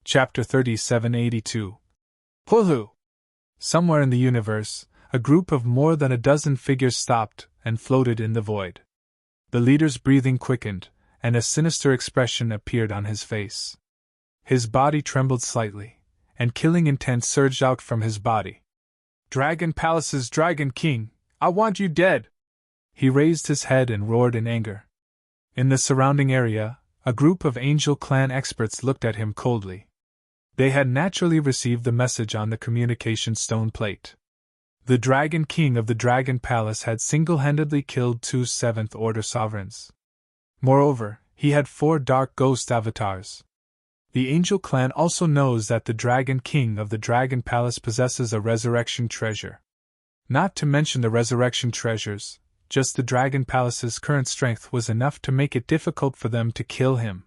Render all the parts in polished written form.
Chapter 3782. Hulu! Somewhere in the universe, a group of more than a dozen figures stopped and floated in the void. The leader's breathing quickened, and a sinister expression appeared on his face. His body trembled slightly, and killing intent surged out from his body. "Dragon Palace's Dragon King, I want you dead!" He raised his head and roared in anger. In the surrounding area, a group of Angel Clan experts looked at him coldly. They had naturally received the message on the communication stone plate. The Dragon King of the Dragon Palace had single-handedly killed 2 7th Order sovereigns. Moreover, he had 4 Dark Ghost avatars. The Angel Clan also knows that the Dragon King of the Dragon Palace possesses a resurrection treasure. Not to mention the resurrection treasures, just the Dragon Palace's current strength was enough to make it difficult for them to kill him.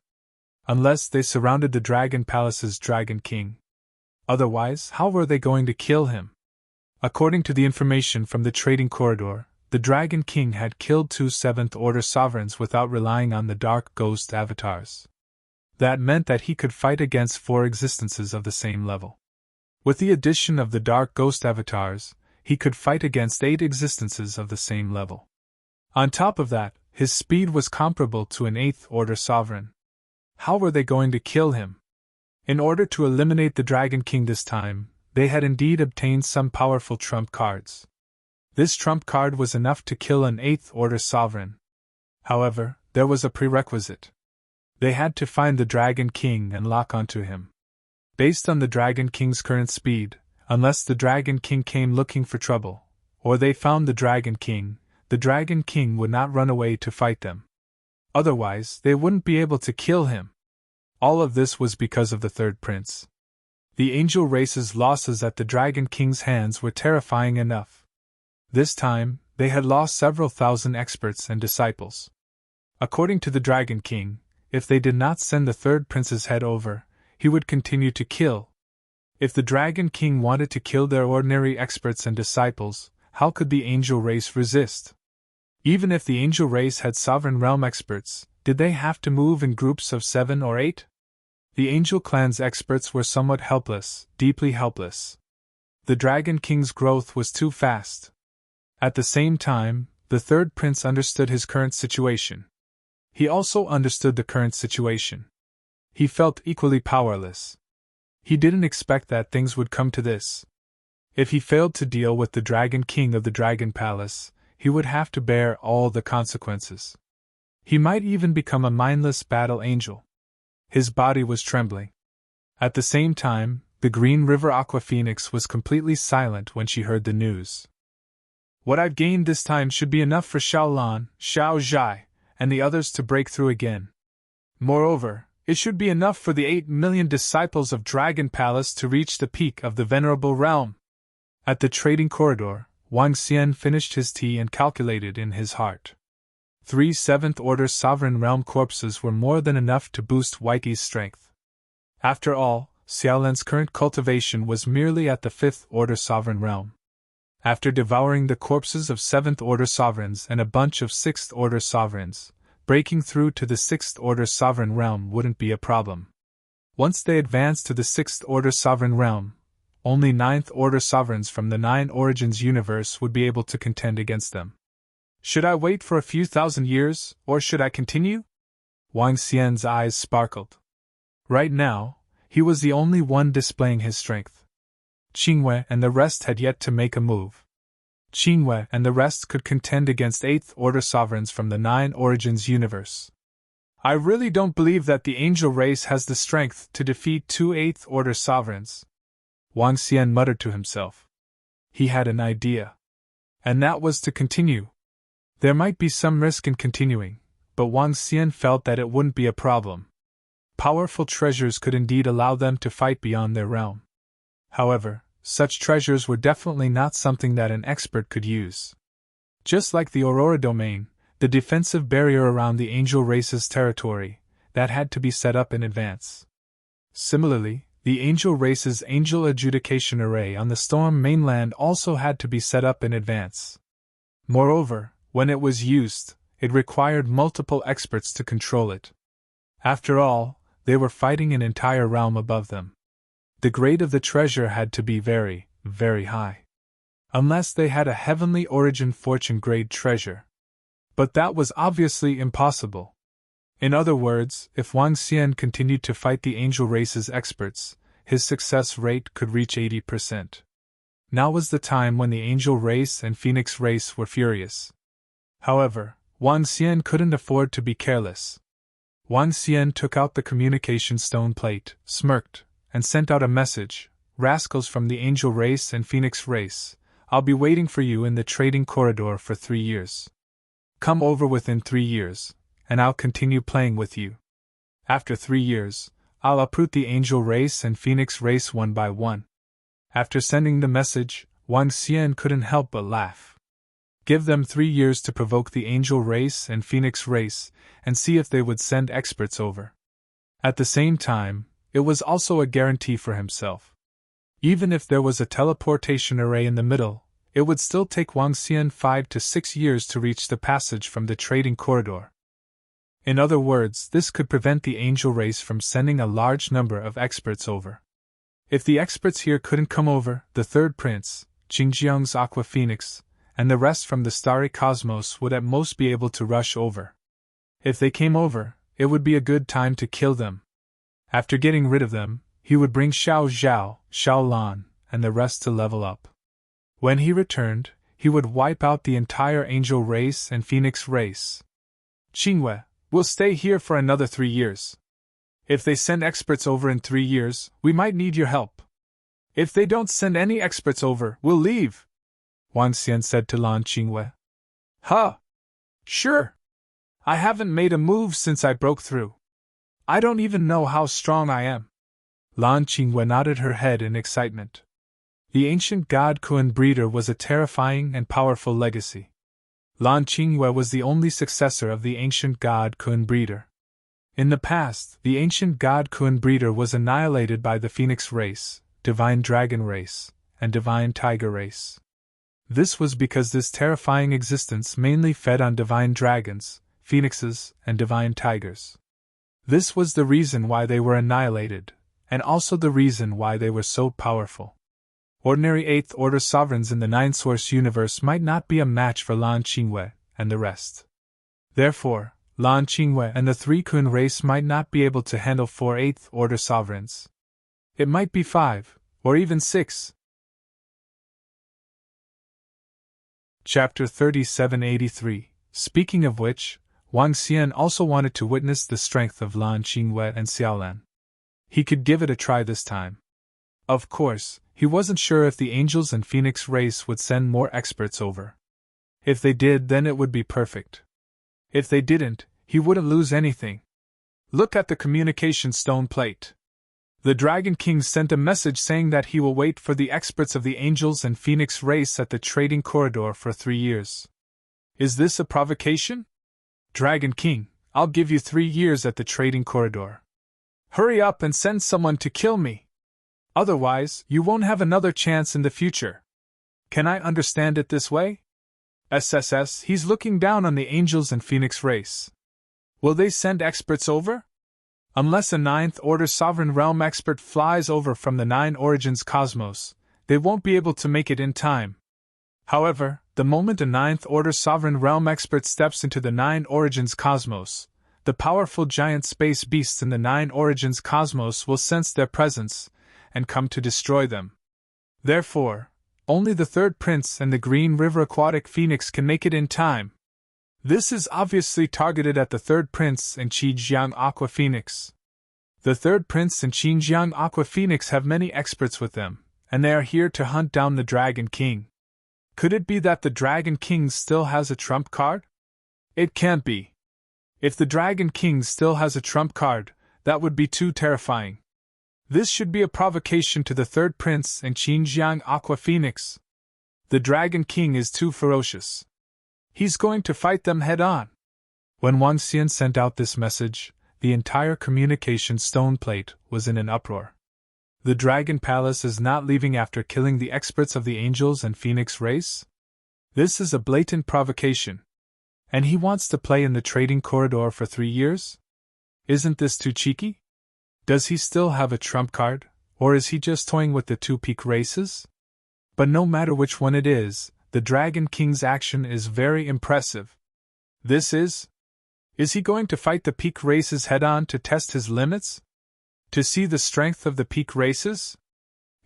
Unless they surrounded the Dragon Palace's Dragon King. Otherwise, how were they going to kill him? According to the information from the trading corridor, the Dragon King had killed 2 7th Order sovereigns without relying on the Dark Ghost avatars. That meant that he could fight against 4 existences of the same level. With the addition of the Dark Ghost avatars, he could fight against 8 existences of the same level. On top of that, his speed was comparable to an 8th Order sovereign. How were they going to kill him? In order to eliminate the Dragon King this time, they had indeed obtained some powerful trump cards. This trump card was enough to kill an 8th Order sovereign. However, there was a prerequisite. They had to find the Dragon King and lock onto him. Based on the Dragon King's current speed, unless the Dragon King came looking for trouble, or they found the Dragon King would not run away to fight them. Otherwise, they wouldn't be able to kill him. All of this was because of the third prince. The angel race's losses at the Dragon King's hands were terrifying enough. This time, they had lost several thousand experts and disciples. According to the Dragon King, if they did not send the third prince's head over, he would continue to kill. If the Dragon King wanted to kill their ordinary experts and disciples, how could the angel race resist? Even if the angel race had sovereign realm experts, did they have to move in groups of 7 or 8? The Angel Clan's experts were somewhat helpless, deeply helpless. The Dragon King's growth was too fast. At the same time, the third prince understood his current situation. He also understood the current situation. He felt equally powerless. He didn't expect that things would come to this. If he failed to deal with the Dragon King of the Dragon Palace, he would have to bear all the consequences. He might even become a mindless battle angel. His body was trembling. At the same time, the Green River Aqua Phoenix was completely silent when she heard the news. "What I've gained this time should be enough for Xiaolan, Xiao Zhai, and the others to break through again. Moreover, it should be enough for the 8 million disciples of Dragon Palace to reach the peak of the Venerable Realm." At the trading corridor, Wang Xian finished his tea and calculated in his heart. 3 7th Order Sovereign Realm corpses were more than enough to boost Weiqi's strength. After all, Xiaolan's current cultivation was merely at the 5th Order Sovereign Realm. After devouring the corpses of 7th Order sovereigns and a bunch of 6th Order sovereigns, breaking through to the 6th Order Sovereign Realm wouldn't be a problem. Once they advanced to the 6th Order Sovereign Realm, only 9th Order sovereigns from the 9 Origins universe would be able to contend against them. Should I wait for a few thousand years, or should I continue? Wang Xian's eyes sparkled. Right now, he was the only one displaying his strength. Qingwei and the rest had yet to make a move. Qingwei and the rest could contend against 8th Order sovereigns from the 9 Origins universe. I really don't believe that the angel race has the strength to defeat 2 8th Order sovereigns. Wang Xian muttered to himself. He had an idea. And that was to continue. There might be some risk in continuing, but Wang Xian felt that it wouldn't be a problem. Powerful treasures could indeed allow them to fight beyond their realm. However, such treasures were definitely not something that an expert could use. Just like the Aurora Domain, the defensive barrier around the angel race's territory, that had to be set up in advance. Similarly, the angel race's angel adjudication array on the storm mainland also had to be set up in advance. Moreover, when it was used, it required multiple experts to control it. After all, they were fighting an entire realm above them. The grade of the treasure had to be very, very high. Unless they had a heavenly origin fortune grade treasure. But that was obviously impossible. In other words, if Wang Xian continued to fight the angel race's experts, his success rate could reach 80%. Now was the time when the angel race and phoenix race were furious. However, Wang Xian couldn't afford to be careless. Wang Xian took out the communication stone plate, smirked, and sent out a message, "Rascals from the angel race and phoenix race, I'll be waiting for you in the trading corridor for 3 years. Come over within 3 years, and I'll continue playing with you. After 3 years, I'll uproot the angel race and phoenix race one by one." After sending the message, Wang Xian couldn't help but laugh. Give them 3 years to provoke the angel race and phoenix race, and see if they would send experts over. At the same time, it was also a guarantee for himself. Even if there was a teleportation array in the middle, it would still take Wang Xian 5 to 6 years to reach the passage from the trading corridor. In other words, this could prevent the angel race from sending a large number of experts over. If the experts here couldn't come over, the third prince, Xingjiang's Aqua Phoenix, and the rest from the starry cosmos would at most be able to rush over. If they came over, it would be a good time to kill them. After getting rid of them, he would bring Xiao Zhao, Xiao Lan, and the rest to level up. When he returned, he would wipe out the entire angel race and phoenix race. "Qingwei, we'll stay here for another 3 years. If they send experts over in 3 years, we might need your help. If they don't send any experts over, we'll leave," Wang Xian said to Lan Qingwei. "Huh. Sure. I haven't made a move since I broke through. I don't even know how strong I am." Lan Qingwei nodded her head in excitement. The ancient god Kun breeder was a terrifying and powerful legacy. Lan Qingwei was the only successor of the ancient god Kun breeder. In the past, the ancient god Kun breeder was annihilated by the phoenix race, divine dragon race, and divine tiger race. This was because this terrifying existence mainly fed on divine dragons, phoenixes, and divine tigers. This was the reason why they were annihilated, and also the reason why they were so powerful. Ordinary 8th Order sovereigns in the Nine-Source universe might not be a match for Lan Qingwei and the rest. Therefore, Lan Qingwei and the 3 Kun race might not be able to handle 4 8th Order sovereigns. It might be 5, or even 6. Chapter 3783. Speaking of which, Wang Xian also wanted to witness the strength of Lan Qingwei and Xiaolan. He could give it a try this time. Of course, he wasn't sure if the Angels and Phoenix race would send more experts over. If they did, then it would be perfect. If they didn't, he wouldn't lose anything. Look at the communication stone plate. The Dragon King sent a message saying that he will wait for the experts of the Angels and Phoenix race at the trading corridor for 3 years. Is this a provocation? Dragon King, I'll give you 3 years at the trading corridor. Hurry up and send someone to kill me. Otherwise, you won't have another chance in the future. Can I understand it this way? SSS, he's looking down on the Angels and Phoenix race. Will they send experts over? Unless a 9th Order Sovereign Realm expert flies over from the 9 Origins cosmos, they won't be able to make it in time. However, the moment a 9th Order Sovereign Realm expert steps into the 9 Origins cosmos, the powerful giant space beasts in the 9 Origins cosmos will sense their presence and come to destroy them. Therefore, only the 3rd Prince and the Green River Aquatic Phoenix can make it in time. This is obviously targeted at the 3rd Prince and Xinjiang Aqua Phoenix. The 3rd Prince and Xinjiang Aqua Phoenix have many experts with them, and they are here to hunt down the Dragon King. Could it be that the Dragon King still has a trump card? It can't be. If the Dragon King still has a trump card, that would be too terrifying. This should be a provocation to the 3rd Prince and Xinjiang Aqua Phoenix. The Dragon King is too ferocious. He's going to fight them head-on. When Wang Xian sent out this message, the entire communication stone plate was in an uproar. The Dragon Palace is not leaving after killing the experts of the Angels and Phoenix race? This is a blatant provocation. And he wants to play in the trading corridor for 3 years? Isn't this too cheeky? Does he still have a trump card, or is he just toying with the two peak races? But no matter which one it is, the Dragon King's action is very impressive. Is he going to fight the peak races head-on to test his limits? To see the strength of the peak races?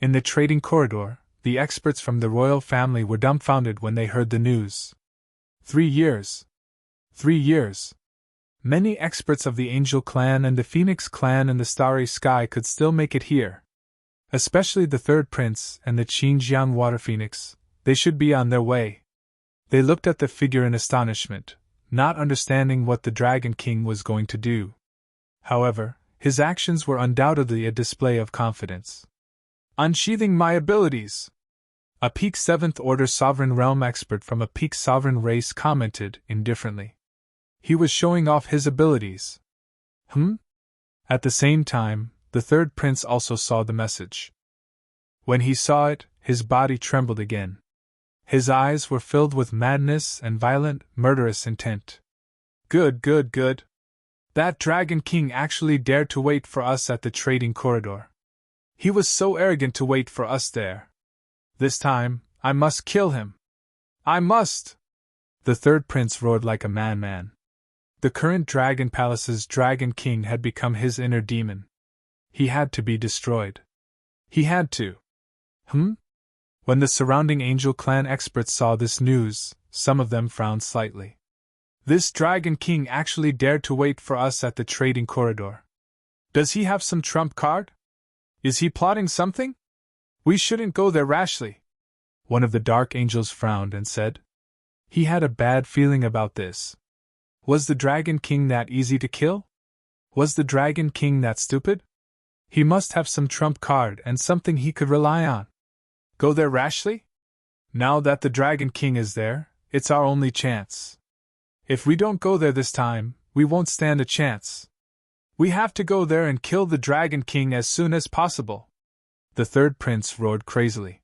In the trading corridor, the experts from the royal family were dumbfounded when they heard the news. 3 years. 3 years. Many experts of the Angel Clan and the Phoenix Clan in the Starry Sky could still make it here. Especially the third prince and the Xinjiang Water Phoenix. They should be on their way. They looked at the figure in astonishment, not understanding what the Dragon King was going to do. However, his actions were undoubtedly a display of confidence. Unsheathing my abilities! A peak 7th Order Sovereign Realm expert from a peak sovereign race commented indifferently. He was showing off his abilities. At the same time, the third prince also saw the message. When he saw it, his body trembled again. His eyes were filled with madness and violent, murderous intent. Good. That Dragon King actually dared to wait for us at the trading corridor. He was so arrogant to wait for us there. This time, I must kill him. I must! The third prince roared like a madman. The current Dragon Palace's Dragon King had become his inner demon. He had to be destroyed. He had to. When the surrounding Angel Clan experts saw this news, some of them frowned slightly. This Dragon King actually dared to wait for us at the trading corridor. Does he have some trump card? Is he plotting something? We shouldn't go there rashly. One of the Dark Angels frowned and said. He had a bad feeling about this. Was the Dragon King that easy to kill? Was the Dragon King that stupid? He must have some trump card and something he could rely on. Go there rashly? Now that the Dragon King is there, it's our only chance. If we don't go there this time, we won't stand a chance. We have to go there and kill the Dragon King as soon as possible. The third prince roared crazily.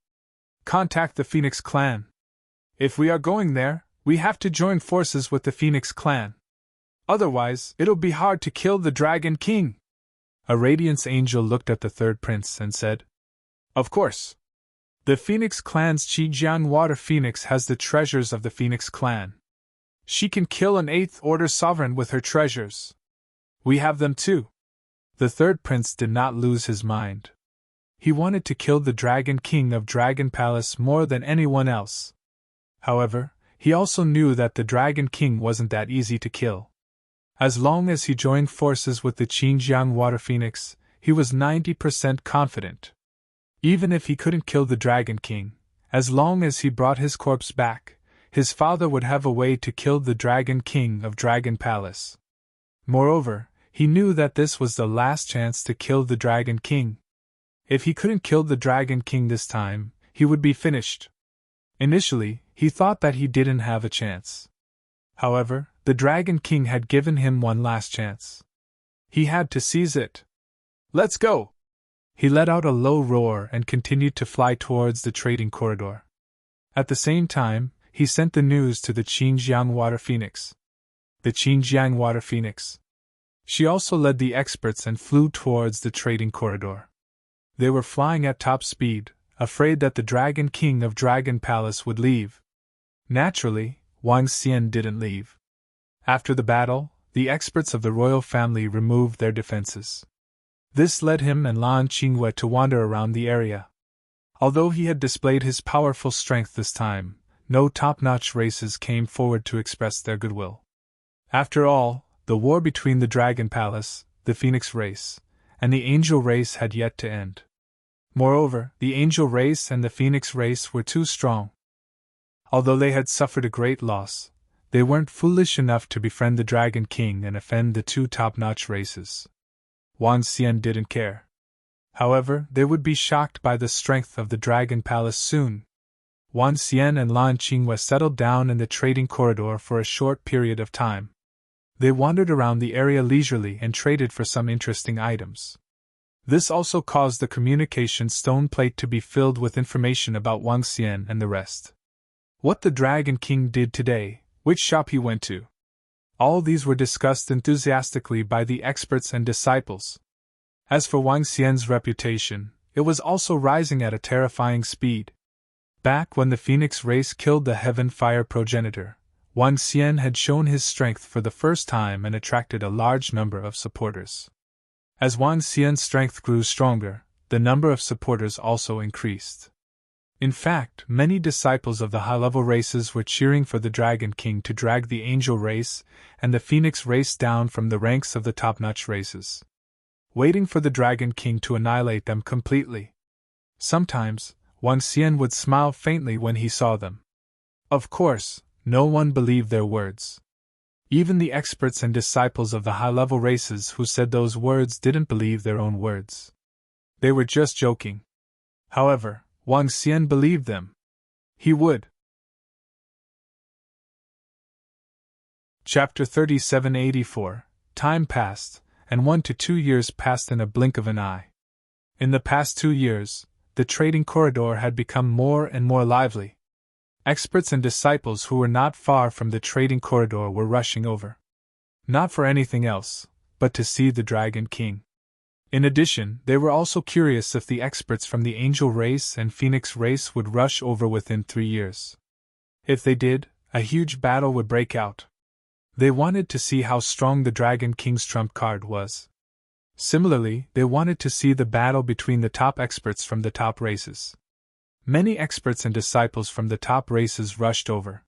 Contact the Phoenix Clan. If we are going there, we have to join forces with the Phoenix Clan. Otherwise, it'll be hard to kill the Dragon King. A Radiance Angel looked at the third prince and said, Of course. The Phoenix Clan's Xinjiang Water Phoenix has the treasures of the Phoenix Clan. She can kill an 8th Order Sovereign with her treasures. We have them too. The third prince did not lose his mind. He wanted to kill the Dragon King of Dragon Palace more than anyone else. However, he also knew that the Dragon King wasn't that easy to kill. As long as he joined forces with the Xinjiang Water Phoenix, he was 90% confident. Even if he couldn't kill the Dragon King, as long as he brought his corpse back, his father would have a way to kill the Dragon King of Dragon Palace. Moreover, he knew that this was the last chance to kill the Dragon King. If he couldn't kill the Dragon King this time, he would be finished. Initially, he thought that he didn't have a chance. However, the Dragon King had given him one last chance. He had to seize it. Let's go! He let out a low roar and continued to fly towards the trading corridor. At the same time, he sent the news to the Xinjiang Water Phoenix. The Xinjiang Water Phoenix. She also led the experts and flew towards the trading corridor. They were flying at top speed, afraid that the Dragon King of Dragon Palace would leave. Naturally, Wang Xian didn't leave. After the battle, the experts of the royal family removed their defenses. This led him and Lan Qingwei to wander around the area. Although he had displayed his powerful strength this time, no top-notch races came forward to express their goodwill. After all, the war between the Dragon Palace, the Phoenix race, and the Angel race had yet to end. Moreover, the Angel race and the Phoenix race were too strong. Although they had suffered a great loss, they weren't foolish enough to befriend the Dragon King and offend the two top-notch races. Wang Xian didn't care. However, they would be shocked by the strength of the Dragon Palace soon. Wang Xian and Lan Qingwei settled down in the trading corridor for a short period of time. They wandered around the area leisurely and traded for some interesting items. This also caused the communication stone plate to be filled with information about Wang Xian and the rest. What the Dragon King did today, which shop he went to. All these were discussed enthusiastically by the experts and disciples. As for Wang Xian's reputation, it was also rising at a terrifying speed. Back when the Phoenix race killed the Heaven Fire progenitor, Wang Xian had shown his strength for the first time and attracted a large number of supporters. As Wang Xian's strength grew stronger, the number of supporters also increased. In fact, many disciples of the high-level races were cheering for the Dragon King to drag the Angel race and the Phoenix race down from the ranks of the top-notch races, waiting for the Dragon King to annihilate them completely. Sometimes, Wang Xian would smile faintly when he saw them. Of course, no one believed their words. Even the experts and disciples of the high-level races who said those words didn't believe their own words. They were just joking. However, Wang Xian believed them. He would. Chapter 3784. Time passed, and 1 to 2 years passed in a blink of an eye. In the past 2 years, the trading corridor had become more and more lively. Experts and disciples who were not far from the trading corridor were rushing over. Not for anything else, but to see the Dragon King. In addition, they were also curious if the experts from the Angel race and Phoenix race would rush over within 3 years. If they did, a huge battle would break out. They wanted to see how strong the Dragon King's trump card was. Similarly, they wanted to see the battle between the top experts from the top races. Many experts and disciples from the top races rushed over.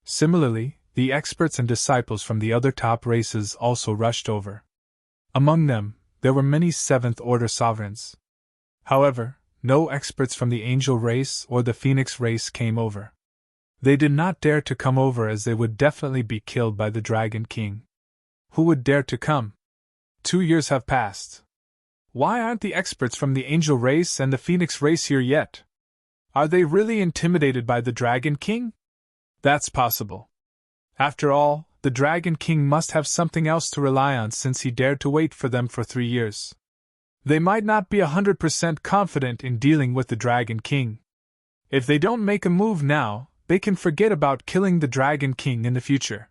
Similarly, the experts and disciples from the other top races also rushed over. Among them, there were many seventh-order sovereigns. However, no experts from the Angel race or the Phoenix race came over. They did not dare to come over as they would definitely be killed by the Dragon King. Who would dare to come? 2 years have passed. Why aren't the experts from the Angel race and the Phoenix race here yet? Are they really intimidated by the Dragon King? That's possible. After all, the Dragon King must have something else to rely on since he dared to wait for them for 3 years. They might not be 100% confident in dealing with the Dragon King. If they don't make a move now, they can forget about killing the Dragon King in the future.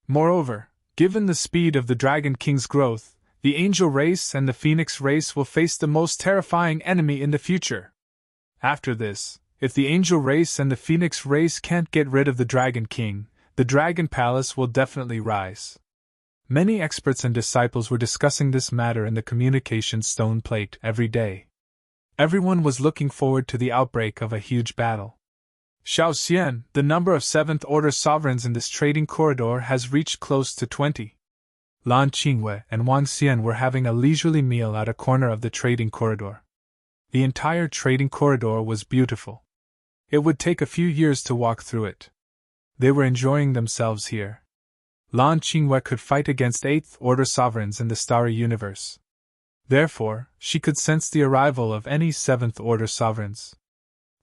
Moreover, given the speed of the Dragon King's growth, the Angel race and the Phoenix race will face the most terrifying enemy in the future. After this, if the Angel race and the Phoenix race can't get rid of the Dragon King, the Dragon Palace will definitely rise. Many experts and disciples were discussing this matter in the communication stone plate every day. Everyone was looking forward to the outbreak of a huge battle. Xiao Xian, the number of seventh-order sovereigns in this trading corridor has reached close to 20. Lan Qingwei and Wang Xian were having a leisurely meal at a corner of the trading corridor. The entire trading corridor was beautiful. It would take a few years to walk through it. They were enjoying themselves here. Lan Qingwei could fight against 8th-order sovereigns in the starry universe. Therefore, she could sense the arrival of any 7th-order sovereigns.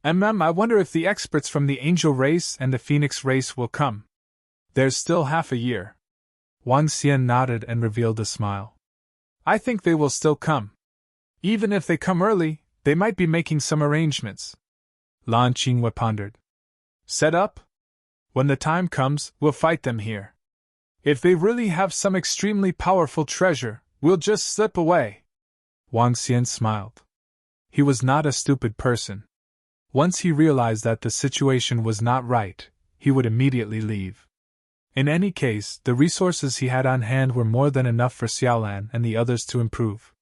I wonder if the experts from the Angel race and the Phoenix race will come. There's still half a year. Wang Xian nodded and revealed a smile. I think they will still come. Even if they come early, they might be making some arrangements. Lan Qingwei pondered. Set up? When the time comes, we'll fight them here. If they really have some extremely powerful treasure, we'll just slip away. Wang Xian smiled. He was not a stupid person. Once he realized that the situation was not right, he would immediately leave. In any case, the resources he had on hand were more than enough for Xiaolan and the others to improve.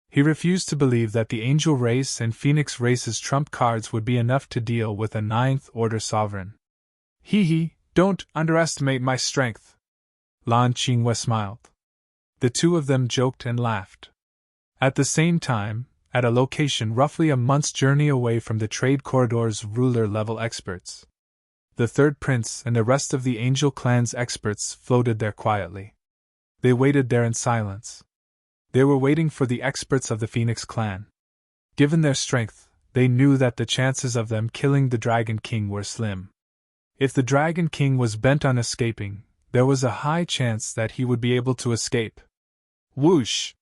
He refused to believe that the Angel race and Phoenix race's trump cards would be enough to deal with a 9th-order sovereign. Don't underestimate my strength. Lan Qingwei smiled. The two of them joked and laughed. At the same time, at a location roughly a month's journey away from the trade corridor's ruler-level experts, the third prince and the rest of the Angel clan's experts floated there quietly. They waited there in silence. They were waiting for the experts of the Phoenix clan. Given their strength, they knew that the chances of them killing the Dragon King were slim. If the Dragon King was bent on escaping, there was a high chance that he would be able to escape. Whoosh!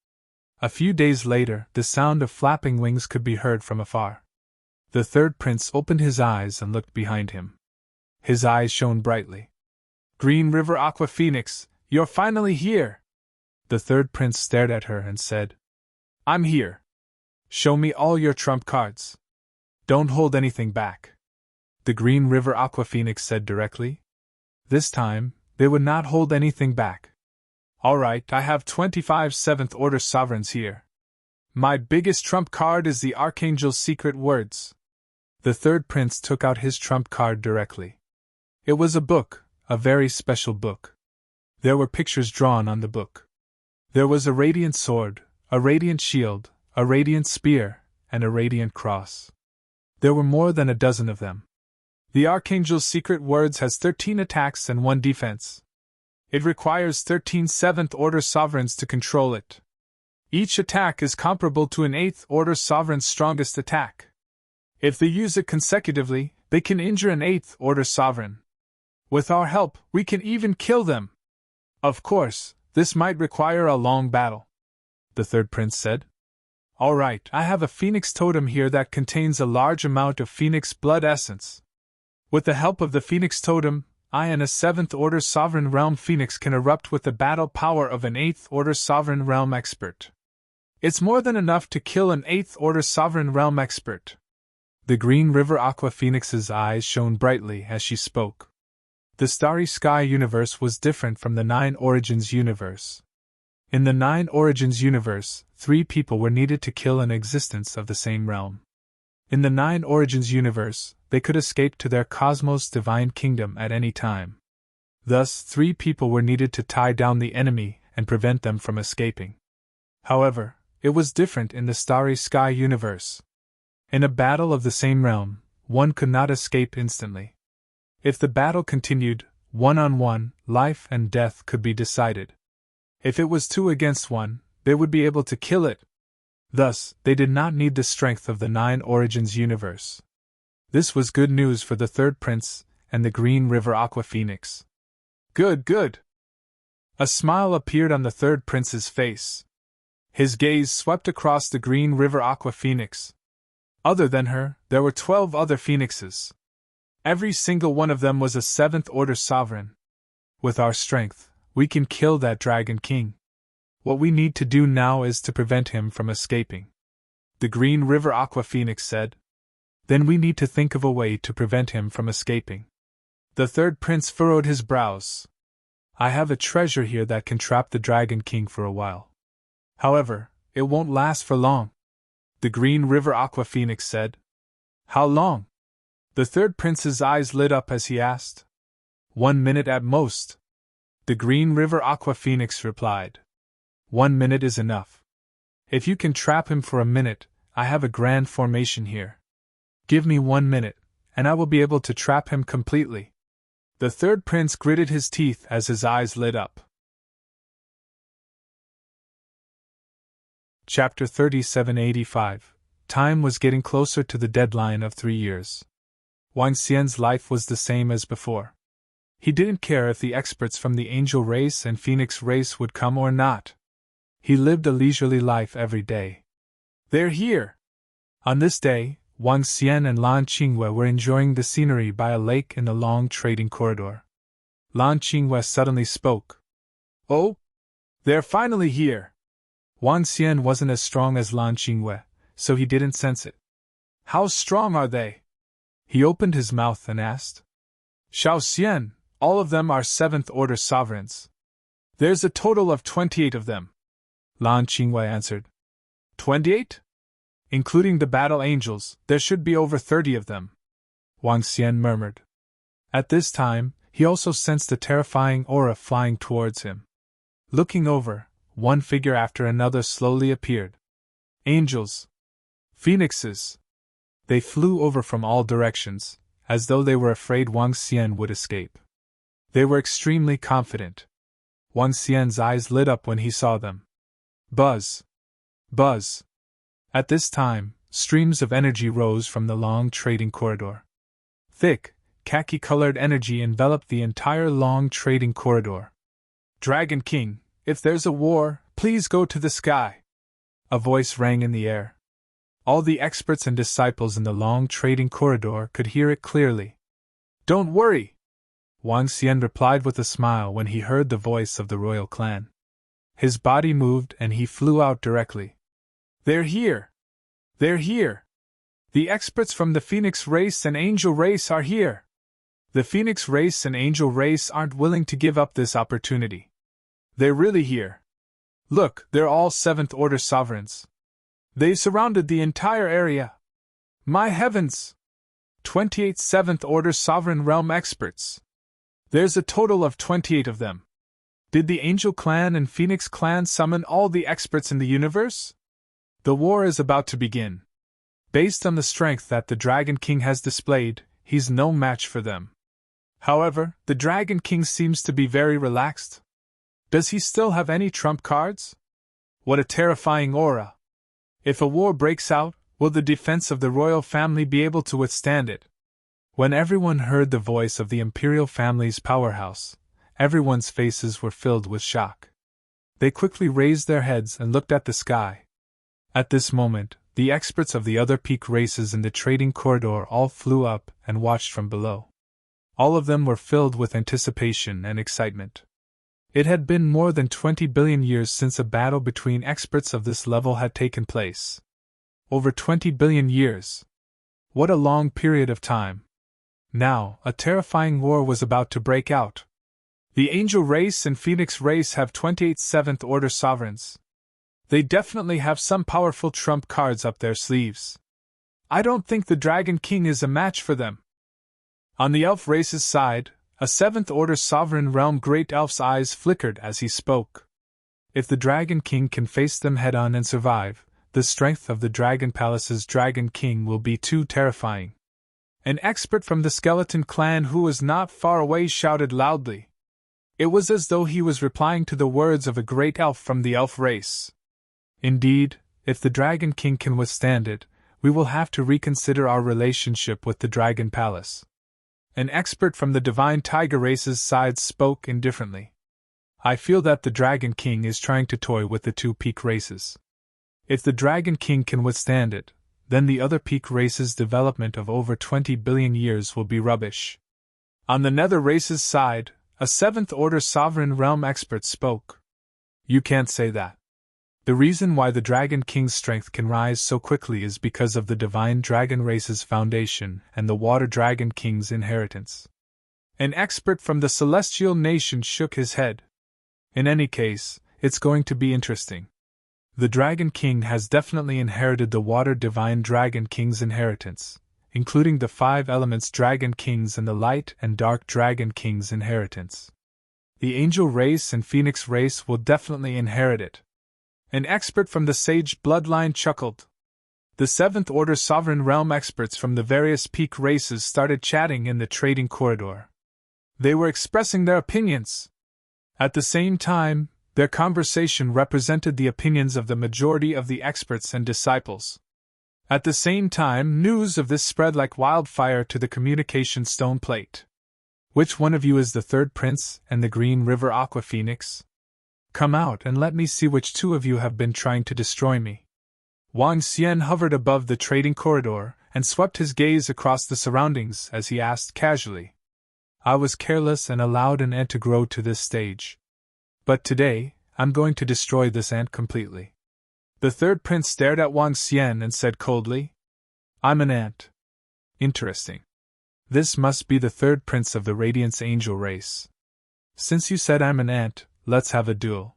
A few days later, the sound of flapping wings could be heard from afar. The third prince opened his eyes and looked behind him. His eyes shone brightly. Green River Aqua Phoenix, you're finally here! The third prince stared at her and said, I'm here. Show me all your trump cards. Don't hold anything back. The Green River Aqua Phoenix said directly. This time, they would not hold anything back. All right, I have 25 7th Order sovereigns here. My biggest trump card is the Archangel's secret words. The third prince took out his trump card directly. It was a book, a very special book. There were pictures drawn on the book. There was a radiant sword, a radiant shield, a radiant spear, and a radiant cross. There were more than a dozen of them. The Archangel's secret words has 13 attacks and 1 defense. It requires 13 7th Order sovereigns to control it. Each attack is comparable to an 8th Order sovereign's strongest attack. If they use it consecutively, they can injure an 8th Order sovereign. With our help, we can even kill them. Of course, this might require a long battle, the third prince said. All right, I have a phoenix totem here that contains a large amount of phoenix blood essence. With the help of the phoenix totem, I and a 7th Order Sovereign Realm Phoenix can erupt with the battle power of an 8th Order Sovereign Realm Expert. It's more than enough to kill an 8th Order Sovereign Realm Expert. The Green River Aqua Phoenix's eyes shone brightly as she spoke. The Starry Sky universe was different from the Nine Origins universe. In the Nine Origins universe, 3 people were needed to kill an existence of the same realm. In the Nine Origins universe, they could escape to their cosmos divine kingdom at any time. Thus, 3 people were needed to tie down the enemy and prevent them from escaping. However, it was different in the Starry Sky universe. In a battle of the same realm, one could not escape instantly. If the battle continued, 1-on-1, life and death could be decided. If it was 2 against 1, they would be able to kill it. Thus, they did not need the strength of the Nine Origins universe. This was good news for the third prince and the Green River Aqua Phoenix. Good, good. A smile appeared on the third prince's face. His gaze swept across the Green River Aqua Phoenix. Other than her, there were 12 other phoenixes. Every single one of them was a 7th Order sovereign. With our strength, we can kill that Dragon King. What we need to do now is to prevent him from escaping. The Green River Aqua Phoenix said. Then we need to think of a way to prevent him from escaping. The third prince furrowed his brows. I have a treasure here that can trap the Dragon King for a while. However, it won't last for long. The Green River Aqua Phoenix said. How long? The third prince's eyes lit up as he asked. 1 minute at most. The Green River Aqua Phoenix replied. 1 minute is enough. If you can trap him for a minute, I have a grand formation here. Give me 1 minute, and I will be able to trap him completely. The third prince gritted his teeth as his eyes lit up. Chapter 3785. Time was getting closer to the deadline of 3 years. Wang Xian's life was the same as before. He didn't care if the experts from the angel race and phoenix race would come or not. He lived a leisurely life every day. They're here! On this day, Wang Xian and Lan Qingwei were enjoying the scenery by a lake in the long trading corridor. Lan Qingwei suddenly spoke. Oh? They're finally here! Wang Xian wasn't as strong as Lan Qingwei, so he didn't sense it. How strong are they? He opened his mouth and asked. Xiao Xian, all of them are 7th Order sovereigns. There's a total of 28 of them. Lan Qingwei answered. 28? Including the battle angels, there should be over 30 of them. Wang Xian murmured. At this time, he also sensed a terrifying aura flying towards him. Looking over, one figure after another slowly appeared. Angels. Phoenixes. They flew over from all directions, as though they were afraid Wang Xian would escape. They were extremely confident. Wang Xian's eyes lit up when he saw them. Buzz. Buzz. At this time, streams of energy rose from the long trading corridor. Thick, khaki-colored energy enveloped the entire long trading corridor. Dragon King, if there's a war, please go to the sky. A voice rang in the air. All the experts and disciples in the long trading corridor could hear it clearly. Don't worry! Wang Xian replied with a smile when he heard the voice of the royal clan. His body moved and he flew out directly. They're here! They're here! The experts from the Phoenix race and Angel race are here! The Phoenix race and Angel race aren't willing to give up this opportunity. They're really here. Look, they're all 7th Order sovereigns. They've surrounded the entire area. My heavens! 28 7th Order Sovereign Realm experts. There's a total of 28 of them. Did the Angel Clan and Phoenix Clan summon all the experts in the universe? The war is about to begin. Based on the strength that the Dragon King has displayed, he's no match for them. However, the Dragon King seems to be very relaxed. Does he still have any trump cards? What a terrifying aura! If a war breaks out, will the defense of the royal family be able to withstand it? When everyone heard the voice of the imperial family's powerhouse, everyone's faces were filled with shock. They quickly raised their heads and looked at the sky. At this moment, the experts of the other peak races in the trading corridor all flew up and watched from below. All of them were filled with anticipation and excitement. It had been more than 20 billion years since a battle between experts of this level had taken place. Over 20 billion years. What a long period of time. Now, a terrifying war was about to break out. The Angel race and Phoenix race have 28 7th Order sovereigns. They definitely have some powerful trump cards up their sleeves. I don't think the Dragon King is a match for them. On the Elf race's side, a 7th Order Sovereign Realm Great Elf's eyes flickered as he spoke. If the Dragon King can face them head-on and survive, the strength of the Dragon Palace's Dragon King will be too terrifying. An expert from the Skeleton Clan who was not far away shouted loudly. It was as though he was replying to the words of a great elf from the Elf race. Indeed, if the Dragon King can withstand it, we will have to reconsider our relationship with the Dragon Palace. An expert from the Divine Tiger race's side spoke indifferently. I feel that the Dragon King is trying to toy with the two peak races. If the Dragon King can withstand it, then the other peak race's development of over 20 billion years will be rubbish. On the Nether race's side, a 7th Order Sovereign Realm expert spoke. You can't say that. The reason why the Dragon King's strength can rise so quickly is because of the Divine Dragon race's foundation and the Water Dragon King's inheritance. An expert from the Celestial Nation shook his head. In any case, it's going to be interesting. The Dragon King has definitely inherited the Water Divine Dragon King's inheritance, including the 5 Elements Dragon Kings and the Light and Dark Dragon King's inheritance. The Angel race and Phoenix race will definitely inherit it. An expert from the Sage bloodline chuckled. The 7th Order Sovereign Realm experts from the various peak races started chatting in the trading corridor. They were expressing their opinions. At the same time, their conversation represented the opinions of the majority of the experts and disciples. At the same time, news of this spread like wildfire to the communication stone plate. Which one of you is the third prince and the Green River Aqua Phoenix? Come out and let me see which two of you have been trying to destroy me. Wang Xian hovered above the trading corridor and swept his gaze across the surroundings as he asked casually. I was careless and allowed an ant to grow to this stage. But today, I'm going to destroy this ant completely. The third prince stared at Wang Xian and said coldly, I'm an ant. Interesting. This must be the third prince of the Radiance Angel race. Since you said I'm an ant, let's have a duel.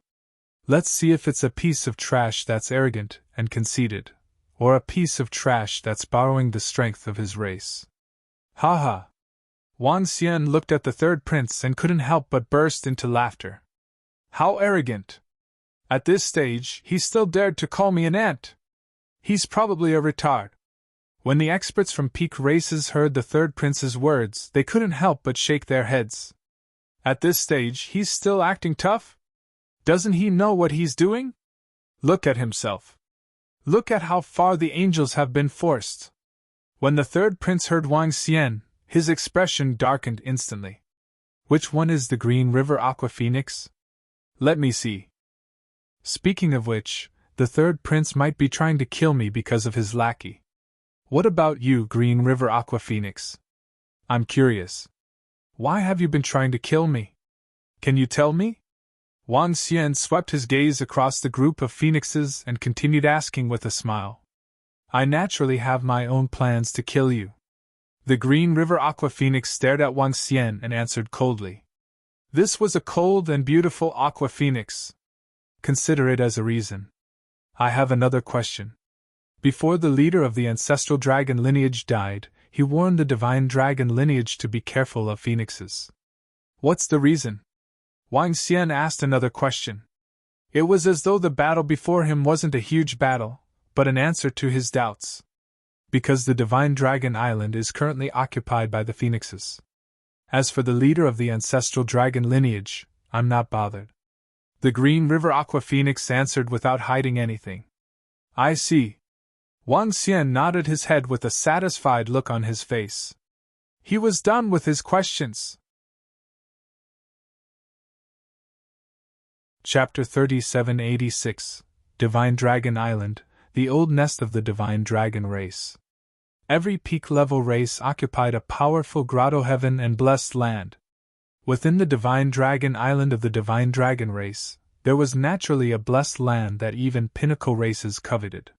Let's see if it's a piece of trash that's arrogant and conceited, or a piece of trash that's borrowing the strength of his race. Ha ha! Wang Xian looked at the third prince and couldn't help but burst into laughter. How arrogant! At this stage, he still dared to call me an ant! He's probably a retard. When the experts from peak races heard the third prince's words, they couldn't help but shake their heads. At this stage, he's still acting tough? Doesn't he know what he's doing? Look at himself. Look at how far the angels have been forced. When the third prince heard Wang Xian, his expression darkened instantly. Which one is the Green River Aqua Phoenix? Let me see. Speaking of which, the third prince might be trying to kill me because of his lackey. What about you, Green River Aqua Phoenix? I'm curious. Why have you been trying to kill me? Can you tell me? Wang Xian swept his gaze across the group of phoenixes and continued asking with a smile. I naturally have my own plans to kill you. The Green River Aqua Phoenix stared at Wang Xian and answered coldly. This was a cold and beautiful Aqua Phoenix. Consider it as a reason. I have another question. Before the leader of the ancestral dragon lineage died, he warned the divine dragon lineage to be careful of phoenixes. What's the reason? Wang Xian asked another question. It was as though the battle before him wasn't a huge battle, but an answer to his doubts. Because the divine dragon island is currently occupied by the phoenixes. As for the leader of the ancestral dragon lineage, I'm not bothered. The Green River Aqua Phoenix answered without hiding anything. I see. Wang Xian nodded his head with a satisfied look on his face. He was done with his questions. Chapter 3786 Divine Dragon Island, the old nest of the divine dragon race. Every peak-level race occupied a powerful grotto heaven and blessed land. Within the divine dragon island of the divine dragon race, there was naturally a blessed land that even pinnacle races coveted.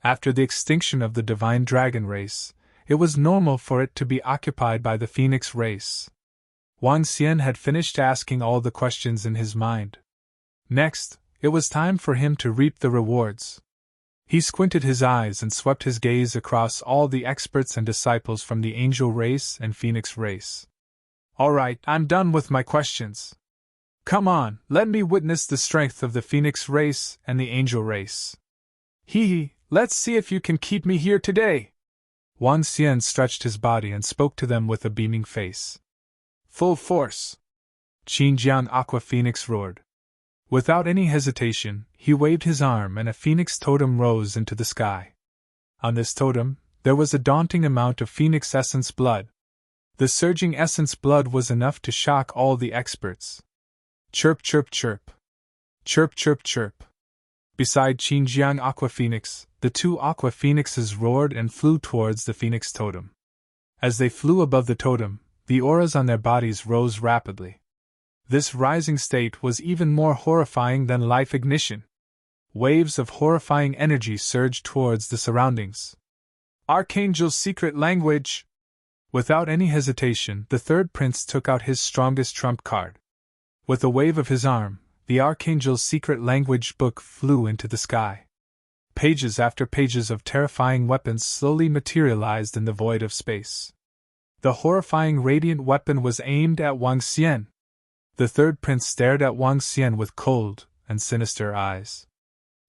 After the extinction of the divine dragon race, it was normal for it to be occupied by the phoenix race. Wang Xian had finished asking all the questions in his mind. Next, it was time for him to reap the rewards. He squinted his eyes and swept his gaze across all the experts and disciples from the angel race and phoenix race. All right, I'm done with my questions. Come on, let me witness the strength of the phoenix race and the angel race. Hee, let's see if you can keep me here today. Wang Xian stretched his body and spoke to them with a beaming face. Full force. Xinjiang Aqua Phoenix roared. Without any hesitation, he waved his arm and a phoenix totem rose into the sky. On this totem, there was a daunting amount of phoenix essence blood. The surging essence blood was enough to shock all the experts. Chirp, chirp, chirp. Chirp, chirp, chirp. Beside Xinjiang Aqua Phoenix, the two Aqua Phoenixes roared and flew towards the phoenix totem. As they flew above the totem, the auras on their bodies rose rapidly. This rising state was even more horrifying than life ignition. Waves of horrifying energy surged towards the surroundings. Archangel's secret language! Without any hesitation, the third prince took out his strongest trump card. With a wave of his arm, the Archangel's secret language book flew into the sky. Pages after pages of terrifying weapons slowly materialized in the void of space. The horrifying radiant weapon was aimed at Wang Xian. The third prince stared at Wang Xian with cold and sinister eyes.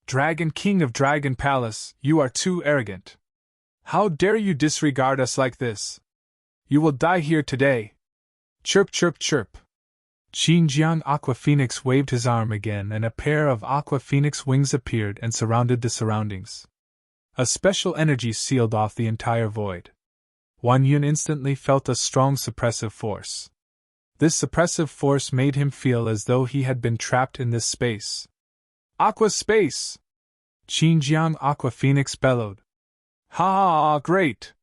Dragon King of Dragon Palace, you are too arrogant. How dare you disregard us like this? You will die here today. Chirp, chirp, chirp. Xinjiang Aqua Phoenix waved his arm again and a pair of Aqua Phoenix wings appeared and surrounded the surroundings. A special energy sealed off the entire void. Wang Yun instantly felt a strong suppressive force. This suppressive force made him feel as though he had been trapped in this space. Aqua space! Xinjiang Aqua Phoenix bellowed. Ha! Great!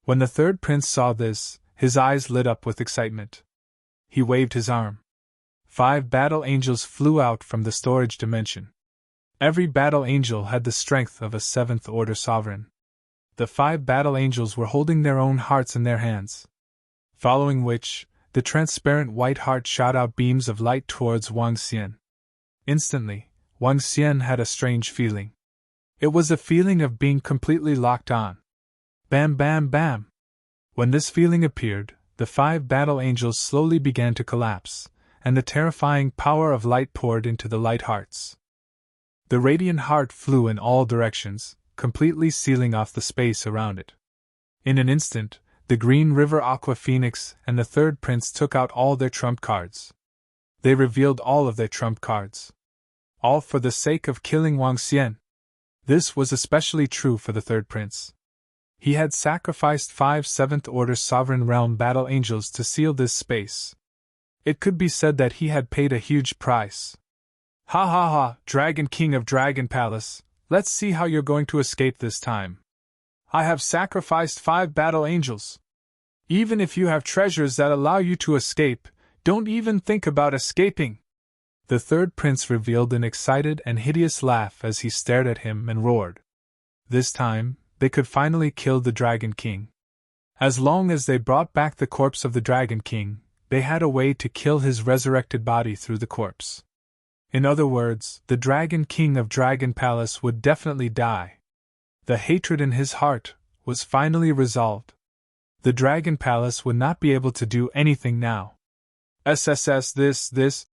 When the third prince saw this, his eyes lit up with excitement. He waved his arm. 5 battle angels flew out from the storage dimension. Every battle angel had the strength of a 7th order sovereign. The 5 battle angels were holding their own hearts in their hands. Following which, the transparent white heart shot out beams of light towards Wang Xian. Instantly, Wang Xian had a strange feeling. It was a feeling of being completely locked on. Bam, bam, bam! When this feeling appeared, the 5 battle angels slowly began to collapse, and the terrifying power of light poured into the light hearts. The radiant heart flew in all directions, completely sealing off the space around it. In an instant, the Green River Aqua Phoenix and the third prince took out all their trump cards. They revealed all of their trump cards. All for the sake of killing Wang Xian. This was especially true for the third prince. He had sacrificed 5 7th Order Sovereign Realm Battle Angels to seal this space. It could be said that he had paid a huge price. Ha ha ha, Dragon King of Dragon Palace, let's see how you're going to escape this time. I have sacrificed 5 battle angels. Even if you have treasures that allow you to escape, don't even think about escaping. The third prince revealed an excited and hideous laugh as he stared at him and roared. This time, they could finally kill the Dragon King. As long as they brought back the corpse of the Dragon King, they had a way to kill his resurrected body through the corpse. In other words, the Dragon King of Dragon Palace would definitely die. The hatred in his heart was finally resolved. The Dragon Palace would not be able to do anything now. This.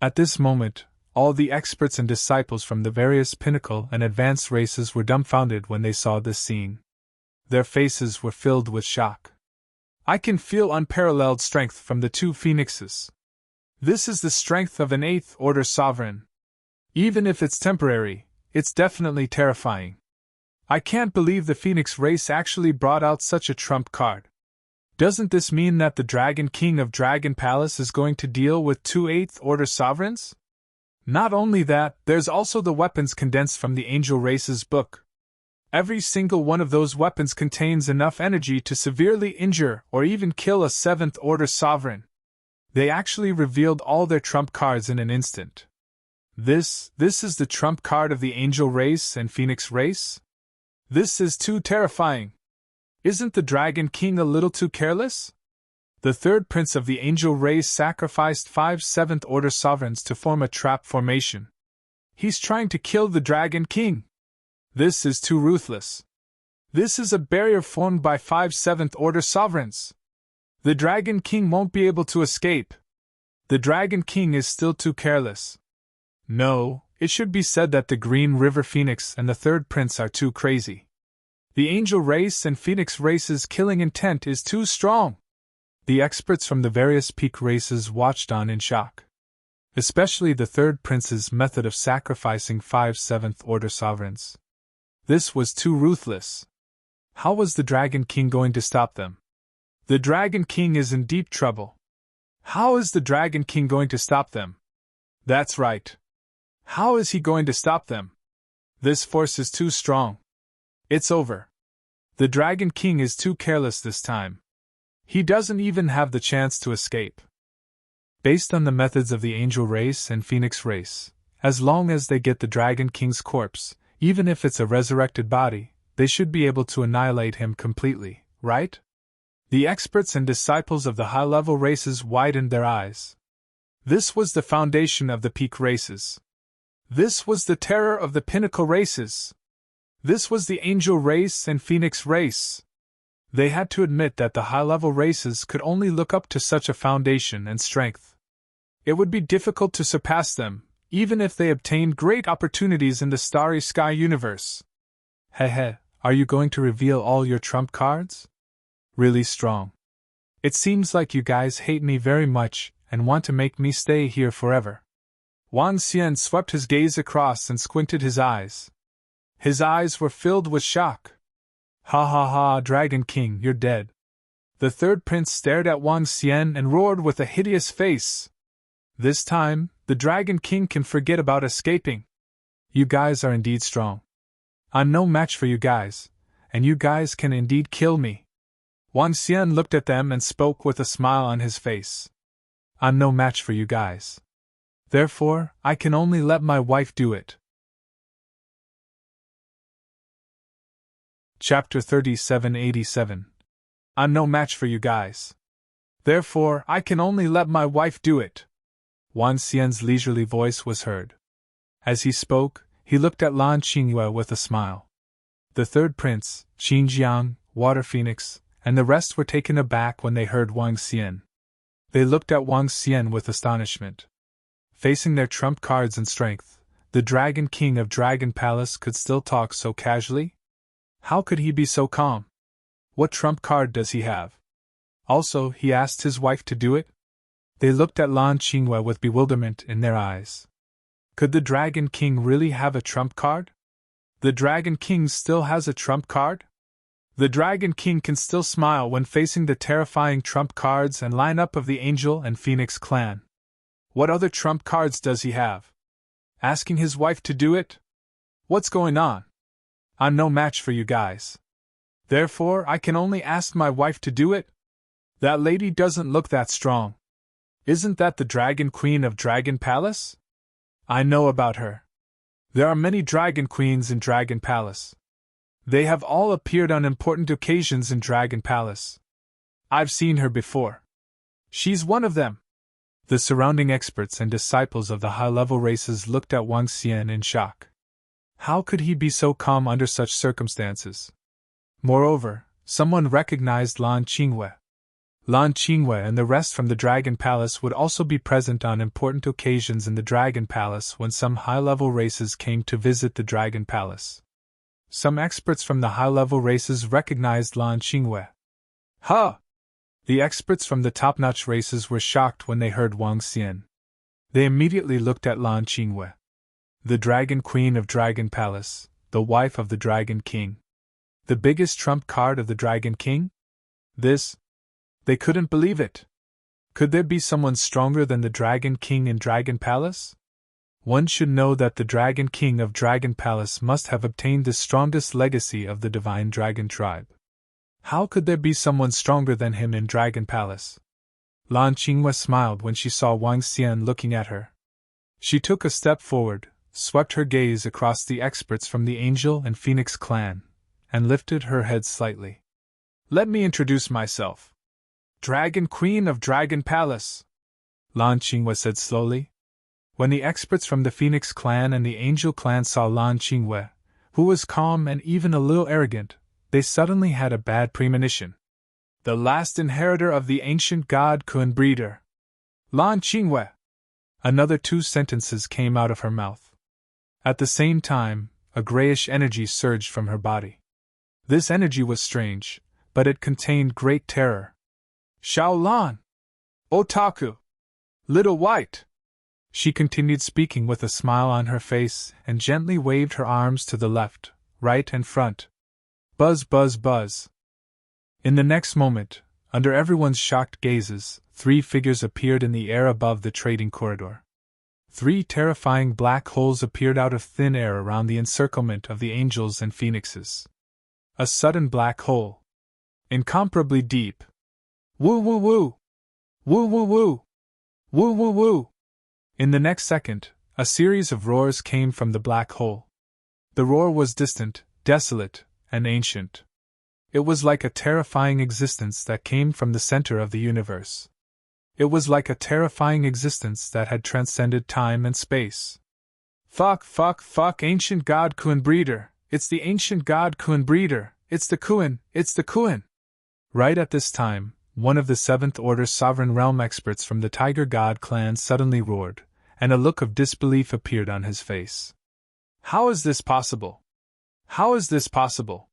At this moment, all the experts and disciples from the various pinnacle and advanced races were dumbfounded when they saw this scene. Their faces were filled with shock. I can feel unparalleled strength from the two phoenixes. This is the strength of an eighth-order sovereign. Even if it's temporary, it's definitely terrifying. I can't believe the Phoenix race actually brought out such a trump card. Doesn't this mean that the Dragon King of Dragon Palace is going to deal with two eighth-order sovereigns? Not only that, there's also the weapons condensed from the Angel Race's book. Every single one of those weapons contains enough energy to severely injure or even kill a seventh-order sovereign. They actually revealed all their trump cards in an instant. This is the trump card of the Angel Race and Phoenix Race? This is too terrifying. Isn't the Dragon King a little too careless? The third prince of the Angel Race sacrificed 5 seventh-order sovereigns to form a trap formation. He's trying to kill the Dragon King. This is too ruthless. This is a barrier formed by 5 seventh-order sovereigns. The Dragon King won't be able to escape. The Dragon King is still too careless. No, it should be said that the Green River Phoenix and the third prince are too crazy. The Angel Race and Phoenix Race's killing intent is too strong. The experts from the various peak races watched on in shock. Especially the third prince's method of sacrificing 5 seventh-order sovereigns. This was too ruthless. How was the Dragon King going to stop them? The Dragon King is in deep trouble. How is the Dragon King going to stop them? That's right. How is he going to stop them? This force is too strong. It's over. The Dragon King is too careless this time. He doesn't even have the chance to escape. Based on the methods of the Angel Race and Phoenix Race, as long as they get the Dragon King's corpse, even if it's a resurrected body, they should be able to annihilate him completely, right? The experts and disciples of the high-level races widened their eyes. This was the foundation of the peak races. This was the terror of the pinnacle races. This was the Angel Race and Phoenix Race. They had to admit that the high-level races could only look up to such a foundation and strength. It would be difficult to surpass them, even if they obtained great opportunities in the Starry Sky universe. Hehe, are you going to reveal all your trump cards? Really strong. It seems like you guys hate me very much and want to make me stay here forever. Wang Xian swept his gaze across and squinted his eyes. His eyes were filled with shock. Ha ha ha, Dragon King, you're dead. The third prince stared at Wang Xian and roared with a hideous face. This time, the Dragon King can forget about escaping. You guys are indeed strong. I'm no match for you guys, and you guys can indeed kill me. Wang Xian looked at them and spoke with a smile on his face. I'm no match for you guys. Therefore, I can only let my wife do it. Chapter 3787. I'm no match for you guys. Therefore, I can only let my wife do it. Wang Xian's leisurely voice was heard. As he spoke, he looked at Lan Qingyue with a smile. The third prince, Xinjiang, Water Phoenix, and the rest were taken aback when they heard Wang Xian. They looked at Wang Xian with astonishment. Facing their trump cards and strength, the Dragon King of Dragon Palace could still talk so casually? How could he be so calm? What trump card does he have? Also, he asked his wife to do it? They looked at Lan Qingyue with bewilderment in their eyes. Could the Dragon King really have a trump card? The Dragon King still has a trump card? The Dragon King can still smile when facing the terrifying trump cards and lineup of the Angel and Phoenix clan. What other trump cards does he have? Asking his wife to do it? What's going on? I'm no match for you guys. Therefore, I can only ask my wife to do it? That lady doesn't look that strong. Isn't that the Dragon Queen of Dragon Palace? I know about her. There are many dragon queens in Dragon Palace. They have all appeared on important occasions in Dragon Palace. I've seen her before. She's one of them. The surrounding experts and disciples of the high-level races looked at Wang Xian in shock. How could he be so calm under such circumstances? Moreover, someone recognized Lan Qingwei. Lan Qingwei and the rest from the Dragon Palace would also be present on important occasions in the Dragon Palace when some high-level races came to visit the Dragon Palace. Some experts from the high-level races recognized Lan Qingwei. Huh! The experts from the top-notch races were shocked when they heard Wang Xian. They immediately looked at Lan Qingwei. The Dragon Queen of Dragon Palace, the wife of the Dragon King. The biggest trump card of the Dragon King? They couldn't believe it. Could there be someone stronger than the Dragon King in Dragon Palace? One should know that the Dragon King of Dragon Palace must have obtained the strongest legacy of the divine dragon tribe. How could there be someone stronger than him in Dragon Palace? Lan Qingwei smiled when she saw Wang Xian looking at her. She took a step forward, swept her gaze across the experts from the Angel and Phoenix clan, and lifted her head slightly. Let me introduce myself. Dragon Queen of Dragon Palace, Lan Qingwei said slowly. When the experts from the Phoenix clan and the Angel clan saw Lan Qingwei, who was calm and even a little arrogant, they suddenly had a bad premonition. The last inheritor of the ancient god Kun breeder. Lan Qingwei. Another 2 sentences came out of her mouth. At the same time, a grayish energy surged from her body. This energy was strange, but it contained great terror. Xiaolan! Otaku! Little White! She continued speaking with a smile on her face and gently waved her arms to the left, right and front. Buzz, buzz, buzz. In the next moment, under everyone's shocked gazes, 3 figures appeared in the air above the trading corridor. 3 terrifying black holes appeared out of thin air around the encirclement of the angels and phoenixes. A sudden black hole. Incomparably deep. Woo woo woo! Woo woo woo! Woo woo woo! In the next second, a series of roars came from the black hole. The roar was distant, desolate, and ancient. It was like a terrifying existence that came from the center of the universe. It was like a terrifying existence that had transcended time and space. Fuck, ancient god Kun breeder! It's the ancient god Kun breeder! It's the Kun! It's the Kun! Right at this time, one of the 7th Order Sovereign Realm experts from the Tiger God clan suddenly roared, and a look of disbelief appeared on his face. How is this possible? How is this possible?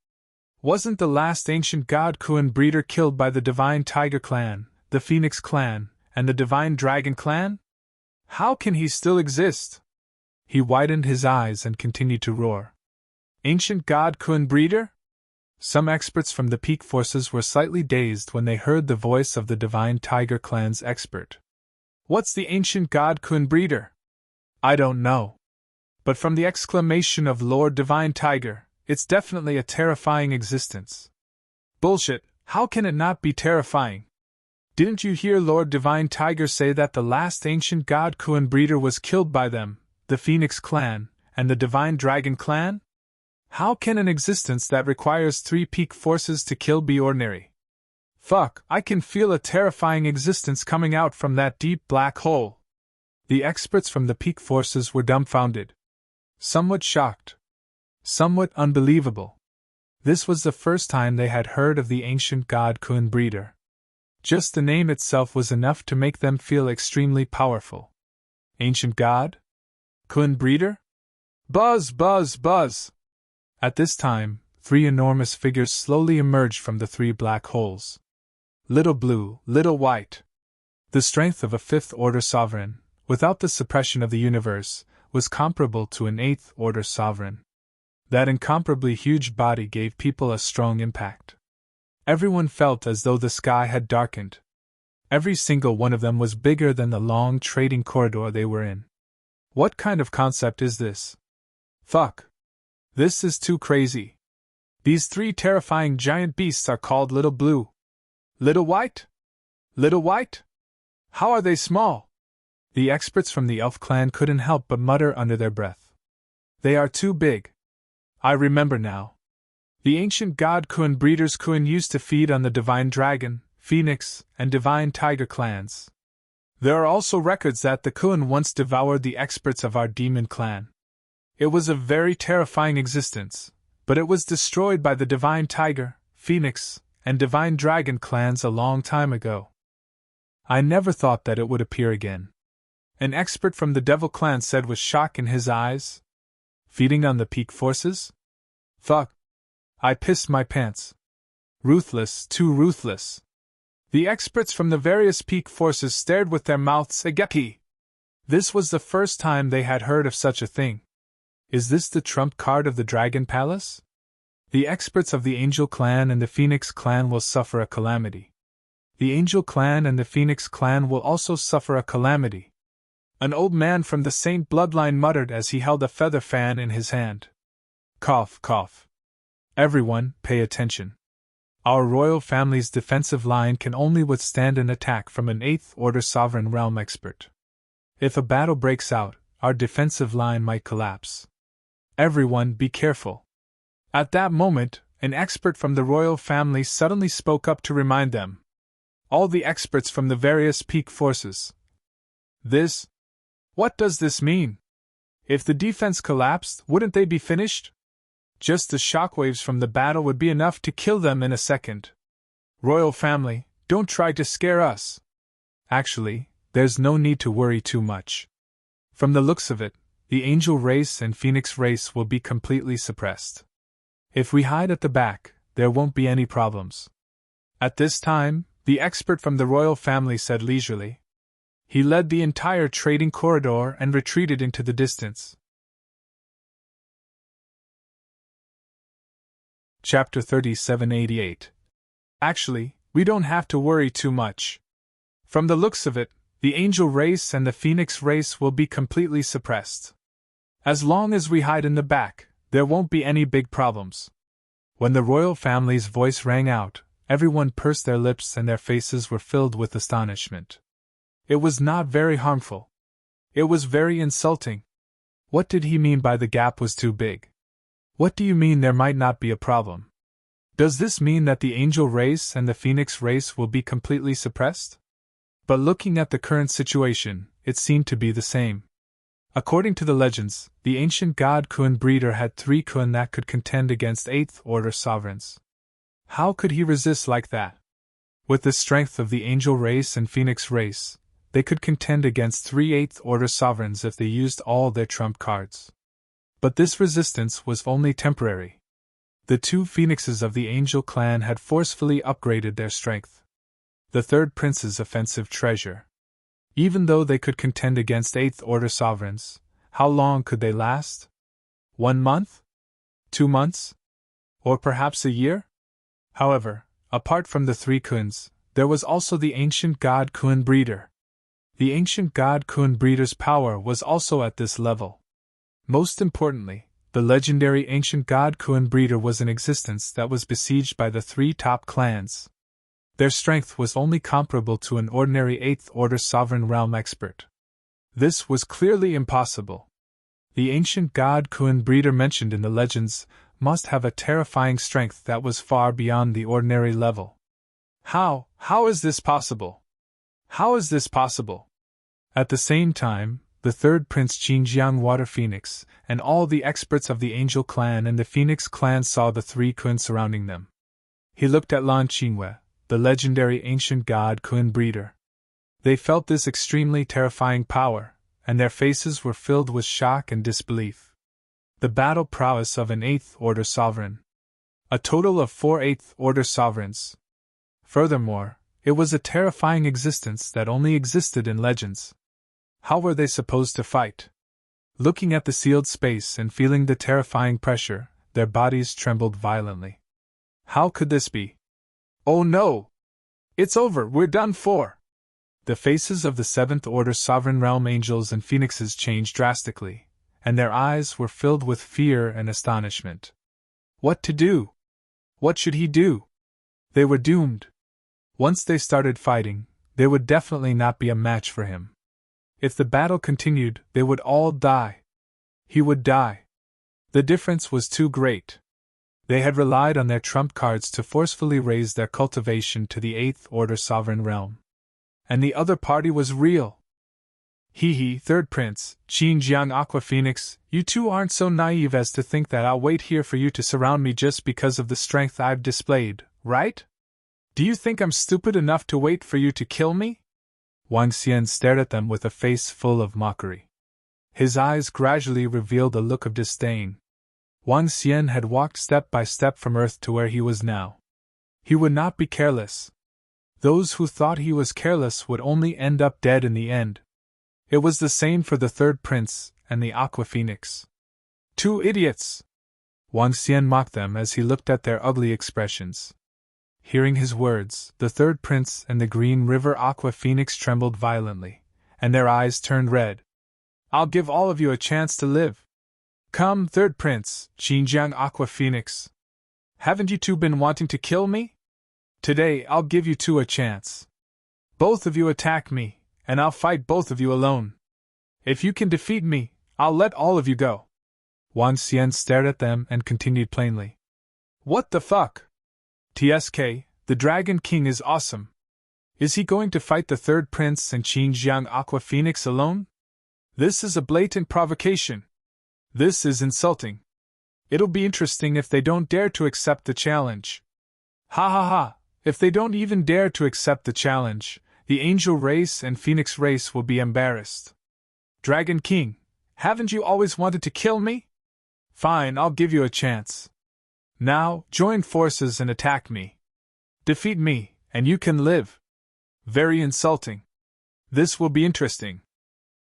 Wasn't the last ancient god Kun breeder killed by the Divine Tiger clan, the Phoenix clan, and the Divine Dragon clan? How can he still exist? He widened his eyes and continued to roar. Ancient god Kun breeder? Some experts from the Peak Forces were slightly dazed when they heard the voice of the Divine Tiger clan's expert. What's the ancient god Kun breeder? I don't know. But from the exclamation of Lord Divine Tiger, it's definitely a terrifying existence. Bullshit, how can it not be terrifying? Didn't you hear Lord Divine Tiger say that the last ancient god Kun breeder was killed by them, the Phoenix clan, and the Divine Dragon clan? How can an existence that requires 3 peak forces to kill be ordinary? Fuck, I can feel a terrifying existence coming out from that deep black hole. The experts from the peak forces were dumbfounded. Somewhat shocked. Somewhat unbelievable. This was the first time they had heard of the ancient god Kun breeder. Just the name itself was enough to make them feel extremely powerful. Ancient god? Kun breeder? Buzz, buzz, buzz! At this time, 3 enormous figures slowly emerged from the 3 black holes. Little Blue, Little White. The strength of a 5th Order Sovereign, without the suppression of the universe, was comparable to an 8th Order Sovereign. That incomparably huge body gave people a strong impact. Everyone felt as though the sky had darkened. Every single one of them was bigger than the long trading corridor they were in. What kind of concept is this? Fuck. This is too crazy. These 3 terrifying giant beasts are called Little Blue. Little White? Little White? How are they small? The experts from the elf clan couldn't help but mutter under their breath. They are too big. I remember now. The ancient god Kun breeders Kun used to feed on the divine dragon, phoenix, and divine tiger clans. There are also records that the Kun once devoured the experts of our demon clan. It was a very terrifying existence, but it was destroyed by the divine tiger, phoenix, and divine dragon clans a long time ago. I never thought that it would appear again. An expert from the devil clan said with shock in his eyes. Feeding on the peak forces? Fuck. I pissed my pants. Ruthless, too ruthless. The experts from the various peak forces stared with their mouths agape. This was the first time they had heard of such a thing. Is this the trump card of the Dragon Palace? The experts of the Angel clan and the Phoenix clan will suffer a calamity. The Angel clan and the Phoenix clan will also suffer a calamity. An old man from the Saint bloodline muttered as he held a feather fan in his hand. Cough, cough. Everyone, pay attention. Our royal family's defensive line can only withstand an attack from an 8th Order Sovereign Realm expert. If a battle breaks out, our defensive line might collapse. Everyone, be careful. At that moment, an expert from the royal family suddenly spoke up to remind them. All the experts from the various peak forces. What does this mean? If the defense collapsed, wouldn't they be finished? Just the shockwaves from the battle would be enough to kill them in a second. Royal family, don't try to scare us. Actually, there's no need to worry too much. From the looks of it, the angel race and phoenix race will be completely suppressed. If we hide at the back, there won't be any problems. At this time, the expert from the royal family said leisurely. He led the entire trading corridor and retreated into the distance. Chapter 3788. Actually, we don't have to worry too much. From the looks of it, the angel race and the phoenix race will be completely suppressed. As long as we hide in the back, there won't be any big problems. When the royal family's voice rang out, everyone pursed their lips and their faces were filled with astonishment. It was not very harmful. It was very insulting. What did he mean by the gap was too big? What do you mean there might not be a problem? Does this mean that the angel race and the phoenix race will be completely suppressed? But looking at the current situation, it seemed to be the same. According to the legends, the ancient god Kun breeder had 3 Kun that could contend against 8th Order sovereigns. How could he resist like that? With the strength of the angel race and phoenix race, they could contend against 3 8th Order sovereigns if they used all their trump cards. But this resistance was only temporary. The 2 phoenixes of the angel clan had forcefully upgraded their strength. The 3rd prince's offensive treasure. Even though they could contend against 8th Order sovereigns, how long could they last? 1 month? 2 months? Or perhaps a year? However, apart from the 3 Kuns, there was also the ancient god Kun breeder. The ancient god Kun breeder's power was also at this level. Most importantly, the legendary ancient god Kun breeder was in existence that was besieged by the 3 top clans. Their strength was only comparable to an ordinary 8th Order Sovereign Realm expert. This was clearly impossible. The ancient god Kun breeder mentioned in the legends must have a terrifying strength that was far beyond the ordinary level. How is this possible? How is this possible? At the same time, the 3rd Prince Xinjiang Water Phoenix and all the experts of the Angel clan and the Phoenix clan saw the 3 Kun surrounding them. He looked at Lan Qingwei, the legendary ancient god Kun breeder. They felt this extremely terrifying power, and their faces were filled with shock and disbelief. The battle prowess of an 8th Order sovereign. A total of 4 8th Order sovereigns. Furthermore, it was a terrifying existence that only existed in legends. How were they supposed to fight? Looking at the sealed space and feeling the terrifying pressure, their bodies trembled violently. How could this be? Oh no! It's over, we're done for! The faces of the 7th Order Sovereign Realm angels and phoenixes changed drastically, and their eyes were filled with fear and astonishment. What to do? What should he do? They were doomed. Once they started fighting, they would definitely not be a match for him. If the battle continued, they would all die. He would die. The difference was too great. They had relied on their trump cards to forcefully raise their cultivation to the 8th order sovereign realm. And the other party was real. Hee, third prince, Xinjiang Aqua Phoenix, you two aren't so naive as to think that I'll wait here for you to surround me just because of the strength I've displayed, right? Do you think I'm stupid enough to wait for you to kill me? Wang Xian stared at them with a face full of mockery. His eyes gradually revealed a look of disdain. Wang Xian had walked step by step from Earth to where he was now. He would not be careless. Those who thought he was careless would only end up dead in the end. It was the same for the third prince and the Aqua Phoenix. Two idiots! Wang Xian mocked them as he looked at their ugly expressions. Hearing his words, the third prince and the Green River Aqua Phoenix trembled violently, and their eyes turned red. I'll give all of you a chance to live. Come, third prince, Xinjiang Aqua Phoenix. Haven't you two been wanting to kill me? Today I'll give you two a chance. Both of you attack me, and I'll fight both of you alone. If you can defeat me, I'll let all of you go. Wang Xian stared at them and continued plainly. What the fuck? TSK, the Dragon King is awesome. Is he going to fight the third prince and Xinjiang Aqua Phoenix alone? This is a blatant provocation. This is insulting. It'll be interesting if they don't dare to accept the challenge. Ha ha ha, if they don't even dare to accept the challenge, the angel race and phoenix race will be embarrassed. Dragon King, haven't you always wanted to kill me? Fine, I'll give you a chance. Now, join forces and attack me. Defeat me, and you can live. Very insulting. This will be interesting.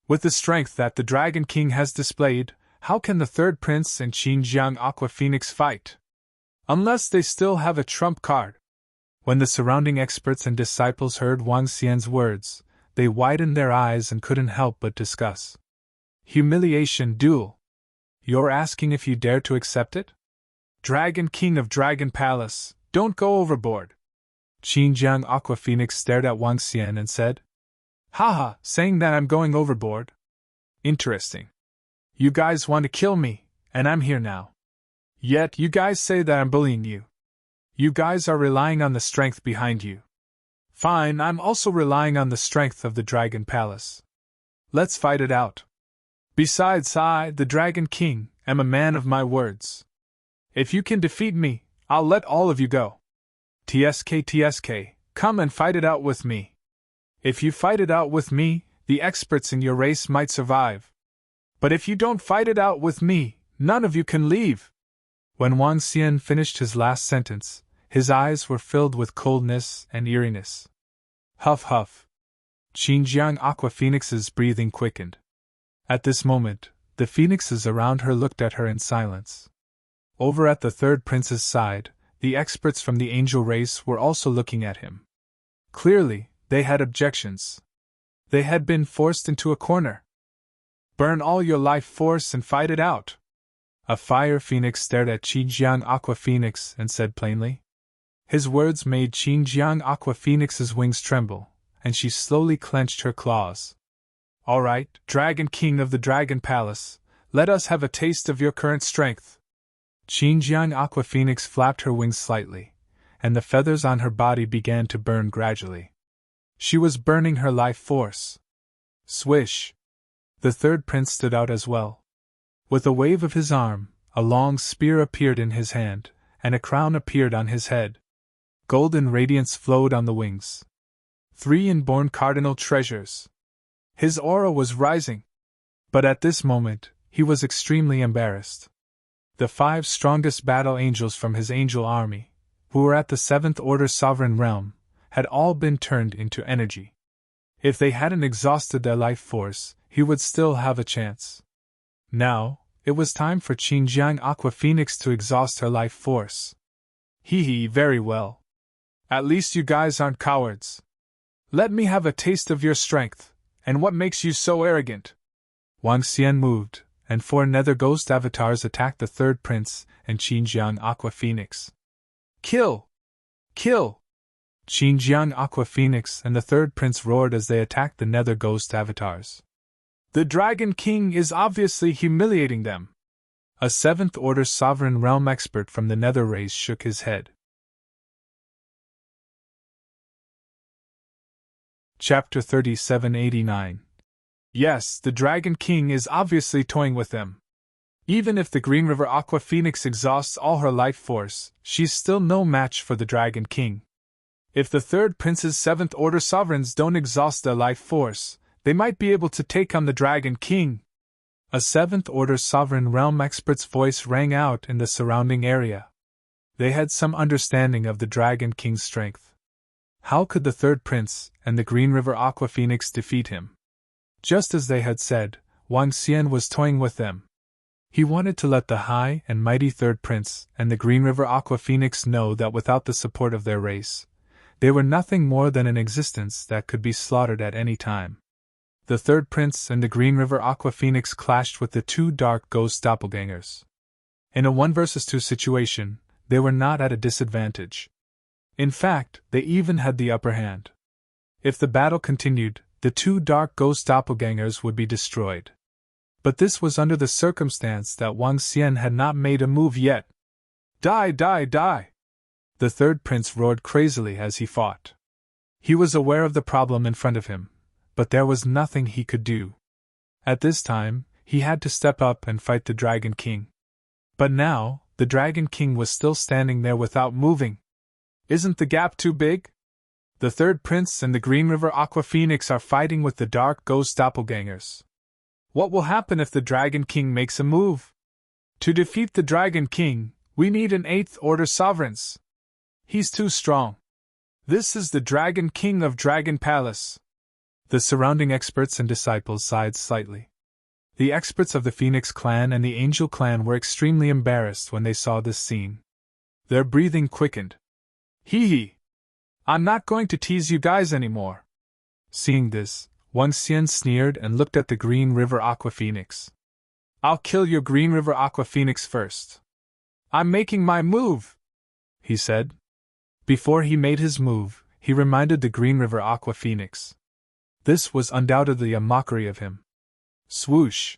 With the strength that the Dragon King has displayed, how can the third prince and Xinjiang Aqua Phoenix fight? Unless they still have a trump card. When the surrounding experts and disciples heard Wang Xian's words, they widened their eyes and couldn't help but discuss. Humiliation duel. You're asking if you dare to accept it? Dragon King of Dragon Palace, don't go overboard. Xinjiang Aqua Phoenix stared at Wang Xian and said, Haha, saying that I'm going overboard? Interesting. You guys want to kill me, and I'm here now. Yet you guys say that I'm bullying you. You guys are relying on the strength behind you. Fine, I'm also relying on the strength of the Dragon Palace. Let's fight it out. Besides, I, the Dragon King, am a man of my words. If you can defeat me, I'll let all of you go. TSK, come and fight it out with me. If you fight it out with me, the experts in your race might survive. But if you don't fight it out with me, none of you can leave. When Wang Xian finished his last sentence, his eyes were filled with coldness and eeriness. Huff huff. Xinjiang Aqua Phoenix's breathing quickened. At this moment, the phoenixes around her looked at her in silence. Over at the third prince's side, the experts from the angel race were also looking at him. Clearly, they had objections. They had been forced into a corner. Burn all your life force and fight it out. A fire phoenix stared at Xinjiang Aqua Phoenix and said plainly. His words made Xinjiang Aqua Phoenix's wings tremble, and she slowly clenched her claws. All right, Dragon King of the Dragon Palace, let us have a taste of your current strength. Xinjiang Aqua Phoenix flapped her wings slightly, and the feathers on her body began to burn gradually. She was burning her life force. Swish! The third prince stood out as well. With a wave of his arm, a long spear appeared in his hand, and a crown appeared on his head. Golden radiance flowed on the wings. 3 inborn cardinal treasures. His aura was rising. But at this moment, he was extremely embarrassed. The 5 strongest battle angels from his angel army, who were at the 7th Order Sovereign Realm, had all been turned into energy. If they hadn't exhausted their life force, he would still have a chance. Now, it was time for Xinjiang Aqua Phoenix to exhaust her life force. Hee, very well. At least you guys aren't cowards. Let me have a taste of your strength, and what makes you so arrogant? Wang Xian moved, and 4 nether ghost avatars attacked the third prince and Xinjiang Aqua Phoenix. Kill! Kill! Xinjiang Aqua Phoenix and the third prince roared as they attacked the nether ghost avatars. The Dragon King is obviously humiliating them. A seventh-order sovereign realm expert from the Nether race shook his head. Chapter 3789. Yes, the Dragon King is obviously toying with them. Even if the Green River Aqua Phoenix exhausts all her life force, she's still no match for the Dragon King. If the Third Prince's seventh-order sovereigns don't exhaust their life force, they might be able to take on the Dragon King. A seventh-order sovereign realm expert's voice rang out in the surrounding area. They had some understanding of the Dragon King's strength. How could the Third Prince and the Green River Aqua Phoenix defeat him? Just as they had said, Wang Xian was toying with them. He wanted to let the high and mighty Third Prince and the Green River Aqua Phoenix know that without the support of their race, they were nothing more than an existence that could be slaughtered at any time. The Third Prince and the Green River Aqua Phoenix clashed with the two dark ghost doppelgangers. In a 1 versus 2 situation, they were not at a disadvantage. In fact, they even had the upper hand. If the battle continued, the two dark ghost doppelgangers would be destroyed. But this was under the circumstance that Wang Xian had not made a move yet. Die, die, die! The Third Prince roared crazily as he fought. He was aware of the problem in front of him, but there was nothing he could do. At this time, he had to step up and fight the Dragon King. But now, the Dragon King was still standing there without moving. Isn't the gap too big? The Third Prince and the Green River Aqua Phoenix are fighting with the dark ghost doppelgangers. What will happen if the Dragon King makes a move? To defeat the Dragon King, we need an 8th order sovereigns. He's too strong. This is the Dragon King of Dragon Palace. The surrounding experts and disciples sighed slightly. The experts of the Phoenix clan and the Angel clan were extremely embarrassed when they saw this scene. Their breathing quickened. Hee hee! I'm not going to tease you guys anymore. Seeing this, Wang Xian sneered and looked at the Green River Aqua Phoenix. I'll kill your Green River Aqua Phoenix first. I'm making my move, he said. Before he made his move, he reminded the Green River Aqua Phoenix. This was undoubtedly a mockery of him. Swoosh!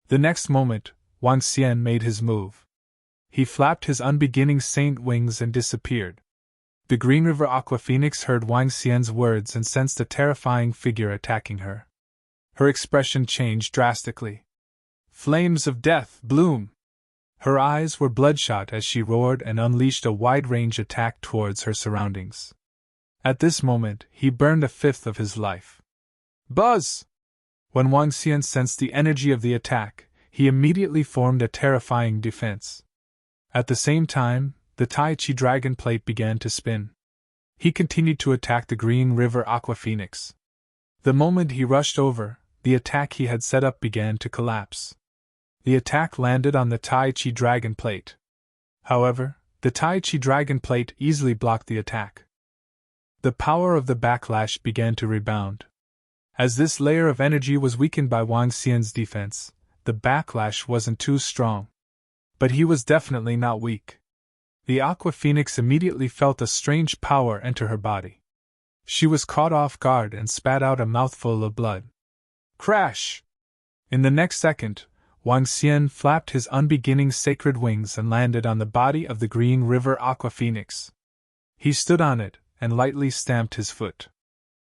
The next moment, Wang Xian made his move. He flapped his unbeginning saint wings and disappeared. The Green River Aqua Phoenix heard Wang Xian's words and sensed a terrifying figure attacking her. Her expression changed drastically. Flames of death bloom! Her eyes were bloodshot as she roared and unleashed a wide-range attack towards her surroundings. At this moment, he burned a fifth of his life. Buzz! When Wang Xian sensed the energy of the attack, he immediately formed a terrifying defense. At the same time, the Tai Chi Dragon Plate began to spin. He continued to attack the Green River Aqua Phoenix. The moment he rushed over, the attack he had set up began to collapse. The attack landed on the Tai Chi Dragon Plate. However, the Tai Chi Dragon Plate easily blocked the attack. The power of the backlash began to rebound. As this layer of energy was weakened by Wang Xian's defense, the backlash wasn't too strong. But he was definitely not weak. The Aqua Phoenix immediately felt a strange power enter her body. She was caught off guard and spat out a mouthful of blood. Crash! In the next second, Wang Xian flapped his unbeginning sacred wings and landed on the body of the Green River Aqua Phoenix. He stood on it and lightly stamped his foot.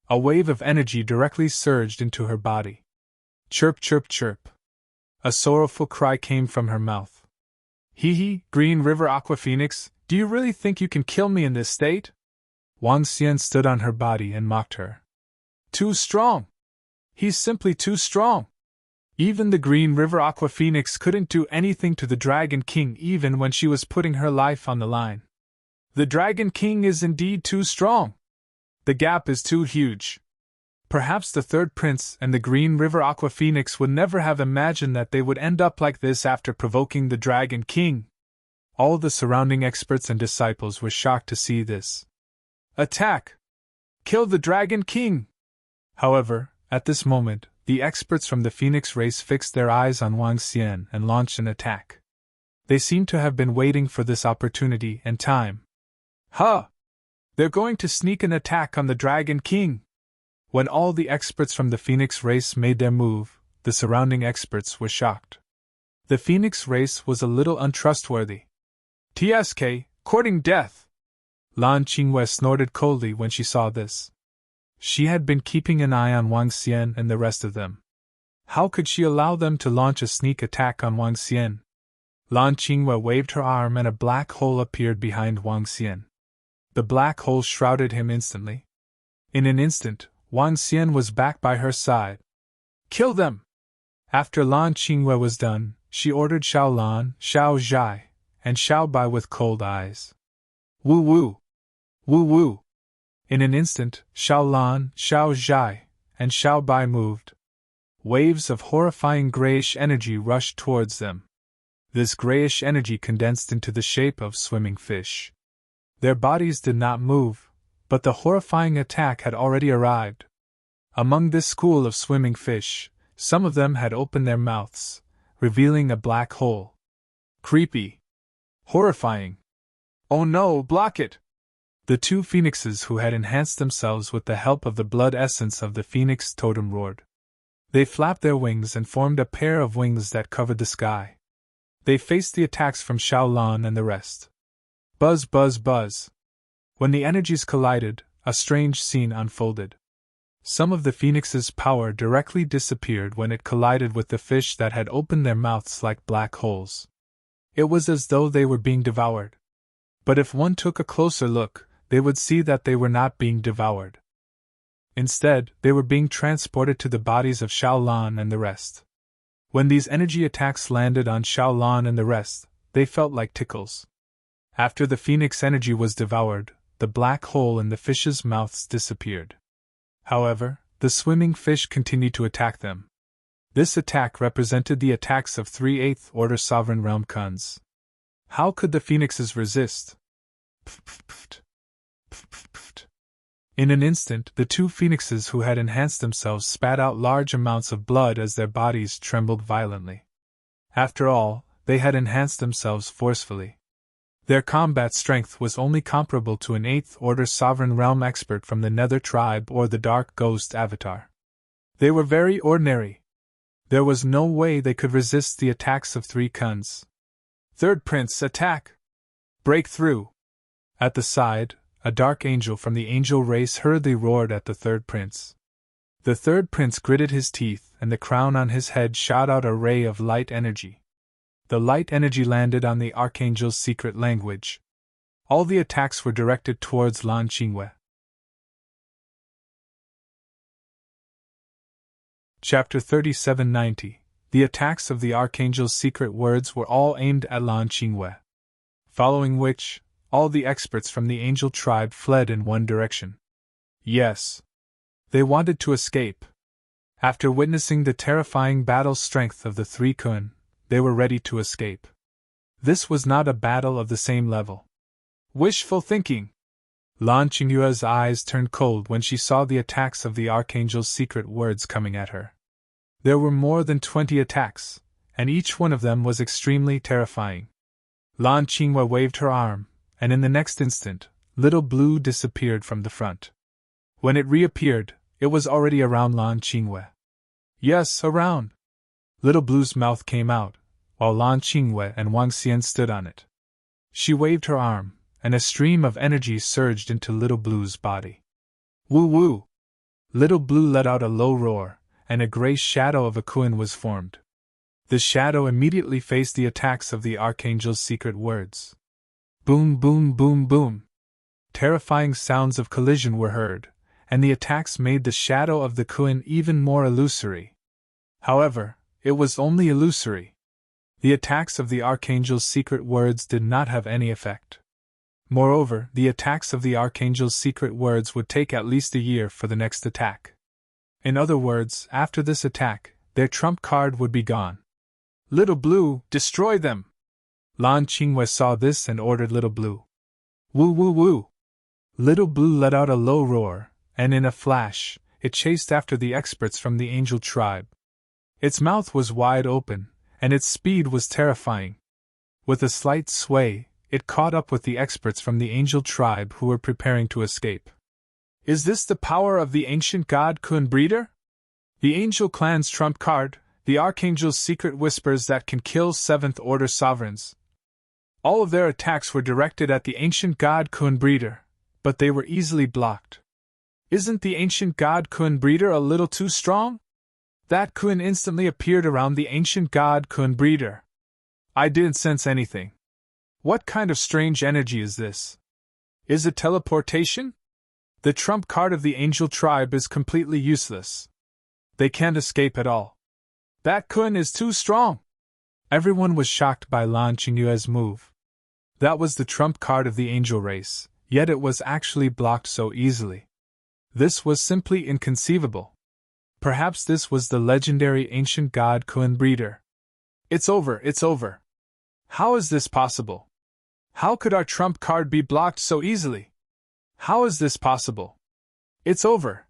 A wave of energy directly surged into her body. Chirp, chirp, chirp. A sorrowful cry came from her mouth. Hee hee, Green River Aqua Phoenix, do you really think you can kill me in this state? Wang Xian stood on her body and mocked her. Too strong! He's simply too strong! Even the Green River Aqua Phoenix couldn't do anything to the Dragon King even when she was putting her life on the line. The Dragon King is indeed too strong. The gap is too huge. Perhaps the Third Prince and the Green River Aqua Phoenix would never have imagined that they would end up like this after provoking the Dragon King. All the surrounding experts and disciples were shocked to see this. Attack! Kill the Dragon King! However, at this moment, the experts from the Phoenix race fixed their eyes on Wang Xian and launched an attack. They seemed to have been waiting for this opportunity and time. Ha! They're going to sneak an attack on the Dragon King! When all the experts from the Phoenix race made their move, The surrounding experts were shocked. The phoenix race was a little untrustworthy. "TSK, courting death!" Lan Qingwei snorted coldly when she saw this. She had been keeping an eye on Wang Xian and the rest of them. How could she allow them to launch a sneak attack on Wang Xian? Lan Qingwei waved her arm and a black hole appeared behind Wang Xian. The black hole shrouded him instantly. In an instant, Wang Xian was back by her side. "Kill them!" After Lan Qingwei was done, she ordered Xiao Lan, Xiao Zhai, and Xiao Bai with cold eyes. "Woo woo! Woo woo!" In an instant, Xiao Lan, Xiao Zhai, and Xiao Bai moved. Waves of horrifying grayish energy rushed towards them. This grayish energy condensed into the shape of swimming fish. Their bodies did not move, but the horrifying attack had already arrived. Among this school of swimming fish, some of them had opened their mouths, revealing a black hole. Creepy. Horrifying. "Oh no, block it!" The two phoenixes who had enhanced themselves with the help of the blood essence of the phoenix totem roared. They flapped their wings and formed a pair of wings that covered the sky. They faced the attacks from Xiao Lan and the rest. Buzz, buzz, buzz. When the energies collided, a strange scene unfolded. Some of the phoenix's power directly disappeared when it collided with the fish that had opened their mouths like black holes. It was as though they were being devoured. But if one took a closer look, they would see that they were not being devoured. Instead, they were being transported to the bodies of Xiao Lan and the rest. When these energy attacks landed on Xiao Lan and the rest, they felt like tickles. After the phoenix energy was devoured, the black hole in the fish's mouths disappeared. However, the swimming fish continued to attack them. This attack represented the attacks of 3 8th order sovereign realm Kuns. How could the phoenixes resist? In an instant, the two phoenixes who had enhanced themselves spat out large amounts of blood as their bodies trembled violently. After all, they had enhanced themselves forcefully. Their combat strength was only comparable to an 8th order sovereign realm expert from the Nether tribe or the Dark Ghost avatar. They were very ordinary. There was no way they could resist the attacks of 3 Kuns. "Third Prince, attack! Break through!" At the side, a dark angel from the angel race hurriedly roared at the third prince. The third prince gritted his teeth, and the crown on his head shot out a ray of light energy. The light energy landed on the archangel's secret language. All the attacks were directed towards Lan Qingwei. Chapter 3790. The attacks of the archangel's secret words were all aimed at Lan Qingwei. Following which, all the experts from the angel tribe fled in one direction. Yes. They wanted to escape. After witnessing the terrifying battle strength of the 3 Kun, they were ready to escape. This was not a battle of the same level. Wishful thinking! Lan Qingyue's eyes turned cold when she saw the attacks of the archangel's secret words coming at her. There were more than 20 attacks, and each one of them was extremely terrifying. Lan Qingwei waved her arm, and in the next instant, Little Blue disappeared from the front. When it reappeared, it was already around Lan Qingwei. Yes, around. Little Blue's mouth came out, while Lan Qingwei and Wang Xian stood on it. She waved her arm, and a stream of energy surged into Little Blue's body. Woo woo! Little Blue let out a low roar, and a gray shadow of a Kun was formed. The shadow immediately faced the attacks of the archangel's secret words. Boom, boom, boom, boom. Terrifying sounds of collision were heard, and the attacks made the shadow of the Kun even more illusory. However, it was only illusory. The attacks of the archangel's secret words did not have any effect. Moreover, the attacks of the archangel's secret words would take at least a year for the next attack. In other words, after this attack, their trump card would be gone. Little Blue, destroy them! Lan Qingwei saw this and ordered Little Blue. Woo woo woo! Little Blue let out a low roar, and in a flash, it chased after the experts from the angel tribe. Its mouth was wide open, and its speed was terrifying. With a slight sway, it caught up with the experts from the angel tribe who were preparing to escape. Is this the power of the ancient god Kun Breeder? The angel clan's trump card, The Archangel's secret whispers that can kill Seventh Order sovereigns. All of their attacks were directed at the ancient god Kun Breeder, but they were easily blocked. Isn't the ancient god Kun Breeder a little too strong? That Kun instantly appeared around the ancient god Kun Breeder. I didn't sense anything. What kind of strange energy is this? Is it teleportation? The trump card of the angel tribe is completely useless. They can't escape at all. That Kun is too strong. Everyone was shocked by Lan Qingyue's move. That was the trump card of the angel race, yet it was actually blocked so easily. This was simply inconceivable. Perhaps this was the legendary ancient god Kun Breeder. It's over, it's over. How is this possible? How could our trump card be blocked so easily? How is this possible? It's over,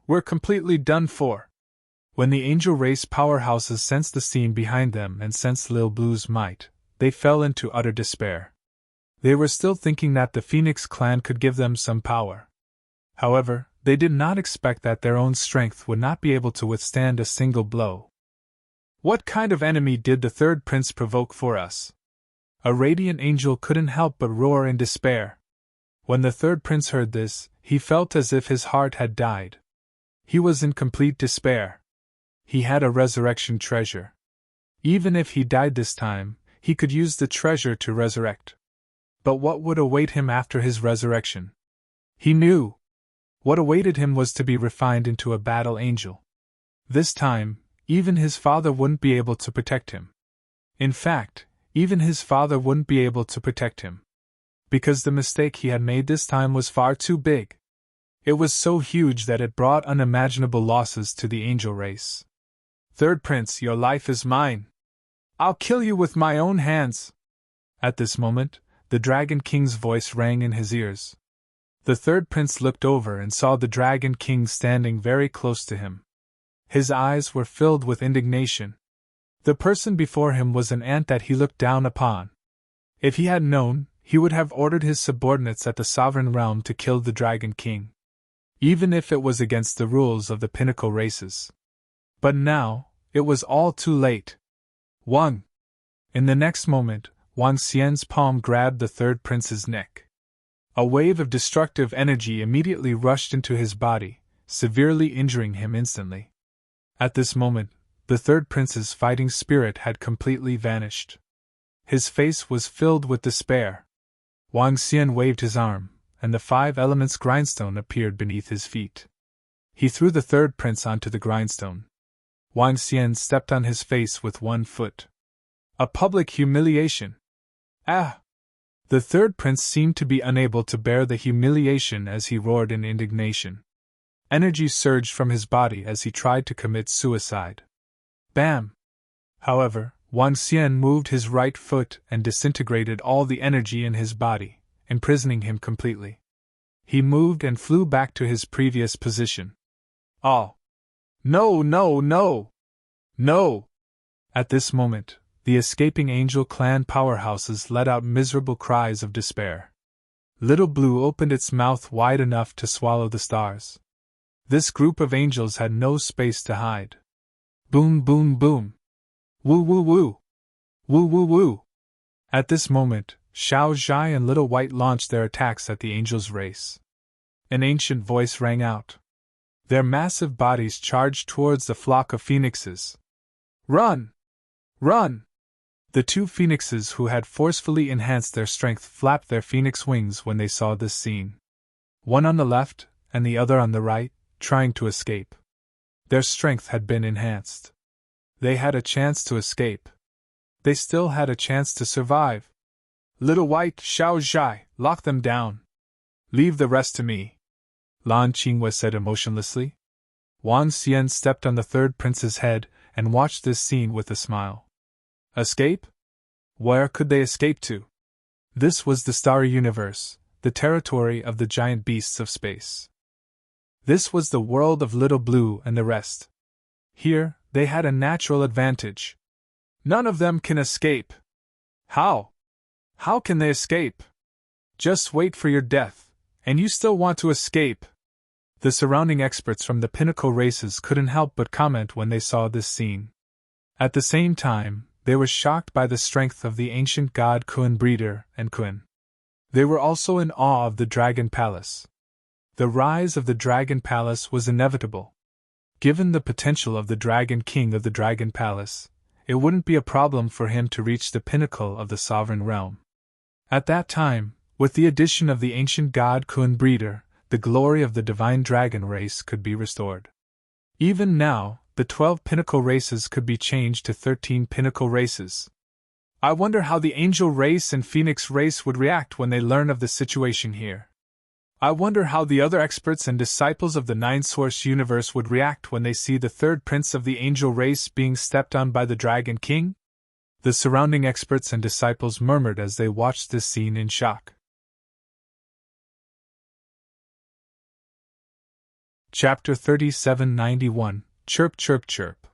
we're completely done for. When the angel race powerhouses sensed the scene behind them and sensed Lil Blue's might, they fell into utter despair. They were still thinking that the Phoenix clan could give them some power. However, they did not expect that their own strength would not be able to withstand a single blow. What kind of enemy did the third prince provoke for us? A radiant angel couldn't help but roar in despair. When the third prince heard this, he felt as if his heart had died. He was in complete despair. He had a resurrection treasure. Even if he died this time, he could use the treasure to resurrect. But what would await him after his resurrection? He knew. What awaited him was to be refined into a battle angel. This time, even his father wouldn't be able to protect him. In fact, even his father wouldn't be able to protect him. Because the mistake he had made this time was far too big. It was so huge that it brought unimaginable losses to the angel race. Third prince, your life is mine. I'll kill you with my own hands. At this moment, the Dragon King's voice rang in his ears. The third prince looked over and saw the Dragon King standing very close to him. His eyes were filled with indignation. The person before him was an ant that he looked down upon. If he had known, he would have ordered his subordinates at the Sovereign Realm to kill the Dragon King. Even if it was against the rules of the pinnacle races. But now, it was all too late. Wang! In the next moment, Wang Xian's palm grabbed the third prince's neck. A wave of destructive energy immediately rushed into his body, severely injuring him instantly. At this moment, the third prince's fighting spirit had completely vanished. His face was filled with despair. Wang Xian waved his arm, and the 5 elements grindstone appeared beneath his feet. He threw the third prince onto the grindstone. Wang Xian stepped on his face with one foot. A public humiliation. Ah! The third prince seemed to be unable to bear the humiliation as he roared in indignation. Energy surged from his body as he tried to commit suicide. Bam! However, Wang Xian moved his right foot and disintegrated all the energy in his body, imprisoning him completely. He moved and flew back to his previous position. Oh! No, no, no! No! At this moment, the escaping angel clan powerhouses let out miserable cries of despair. Little Blue opened its mouth wide enough to swallow the stars. This group of angels had no space to hide. Boom, boom, boom! Woo, woo, woo! Woo, woo, woo! At this moment, Xiao Zhai and Little White launched their attacks at the angels' race. An ancient voice rang out. Their massive bodies charged towards the flock of phoenixes. Run! Run! The 2 phoenixes who had forcefully enhanced their strength flapped their phoenix wings when they saw this scene. One on the left, and the other on the right, trying to escape. Their strength had been enhanced. They had a chance to escape. They still had a chance to survive. Little White, Xiao Zhai, lock them down. Leave the rest to me. Lan Qingyue said emotionlessly. Wang Xian stepped on the third prince's head and watched this scene with a smile. Escape? Where could they escape to? This was the starry universe, the territory of the giant beasts of space. This was the world of Little Blue and the rest. Here, they had a natural advantage. None of them can escape. How? How can they escape? Just wait for your death, and you still want to escape. The surrounding experts from the pinnacle races couldn't help but comment when they saw this scene. At the same time, they were shocked by the strength of the ancient god Kun Breeder and Kun. They were also in awe of the Dragon Palace. The rise of the Dragon Palace was inevitable. Given the potential of the Dragon King of the Dragon Palace, it wouldn't be a problem for him to reach the pinnacle of the sovereign realm. At that time, with the addition of the ancient god Kun Breeder, the glory of the divine dragon race could be restored. Even now, the 12 pinnacle races could be changed to 13 pinnacle races. I wonder how the angel race and phoenix race would react when they learn of the situation here. I wonder how the other experts and disciples of the Nine-Source universe would react when they see the third prince of the angel race being stepped on by the Dragon King? The surrounding experts and disciples murmured as they watched this scene in shock. Chapter 3791 Chirp, Chirp, Chirp.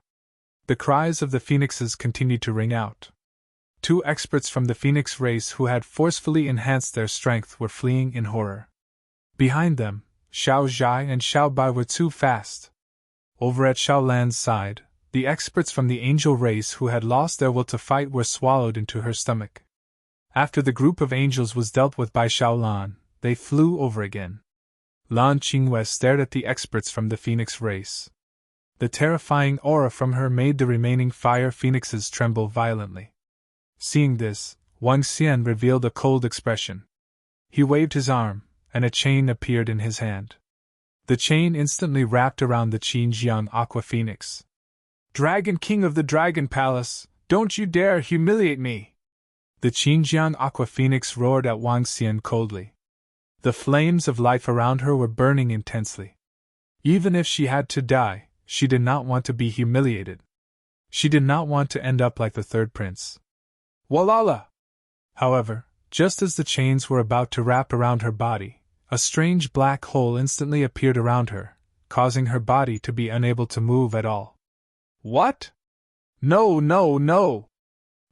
The cries of the phoenixes continued to ring out. 2 experts from the phoenix race who had forcefully enhanced their strength were fleeing in horror. Behind them, Xiao Zhai and Xiao Bai were too fast. Over at Xiao Lan's side, the experts from the angel race who had lost their will to fight were swallowed into her stomach. After the group of angels was dealt with by Xiao Lan, they flew over again. Lan Qingwei stared at the experts from the phoenix race. The terrifying aura from her made the remaining fire phoenixes tremble violently. Seeing this, Wang Xian revealed a cold expression. He waved his arm, and a chain appeared in his hand. The chain instantly wrapped around the Qinjiang Aqua Phoenix. Dragon King of the Dragon Palace, don't you dare humiliate me! The Qinjiang Aqua Phoenix roared at Wang Xian coldly. The flames of life around her were burning intensely. Even if she had to die, she did not want to be humiliated. She did not want to end up like the third prince. Walala! However, just as the chains were about to wrap around her body, a strange black hole instantly appeared around her, causing her body to be unable to move at all. What? No, no, no!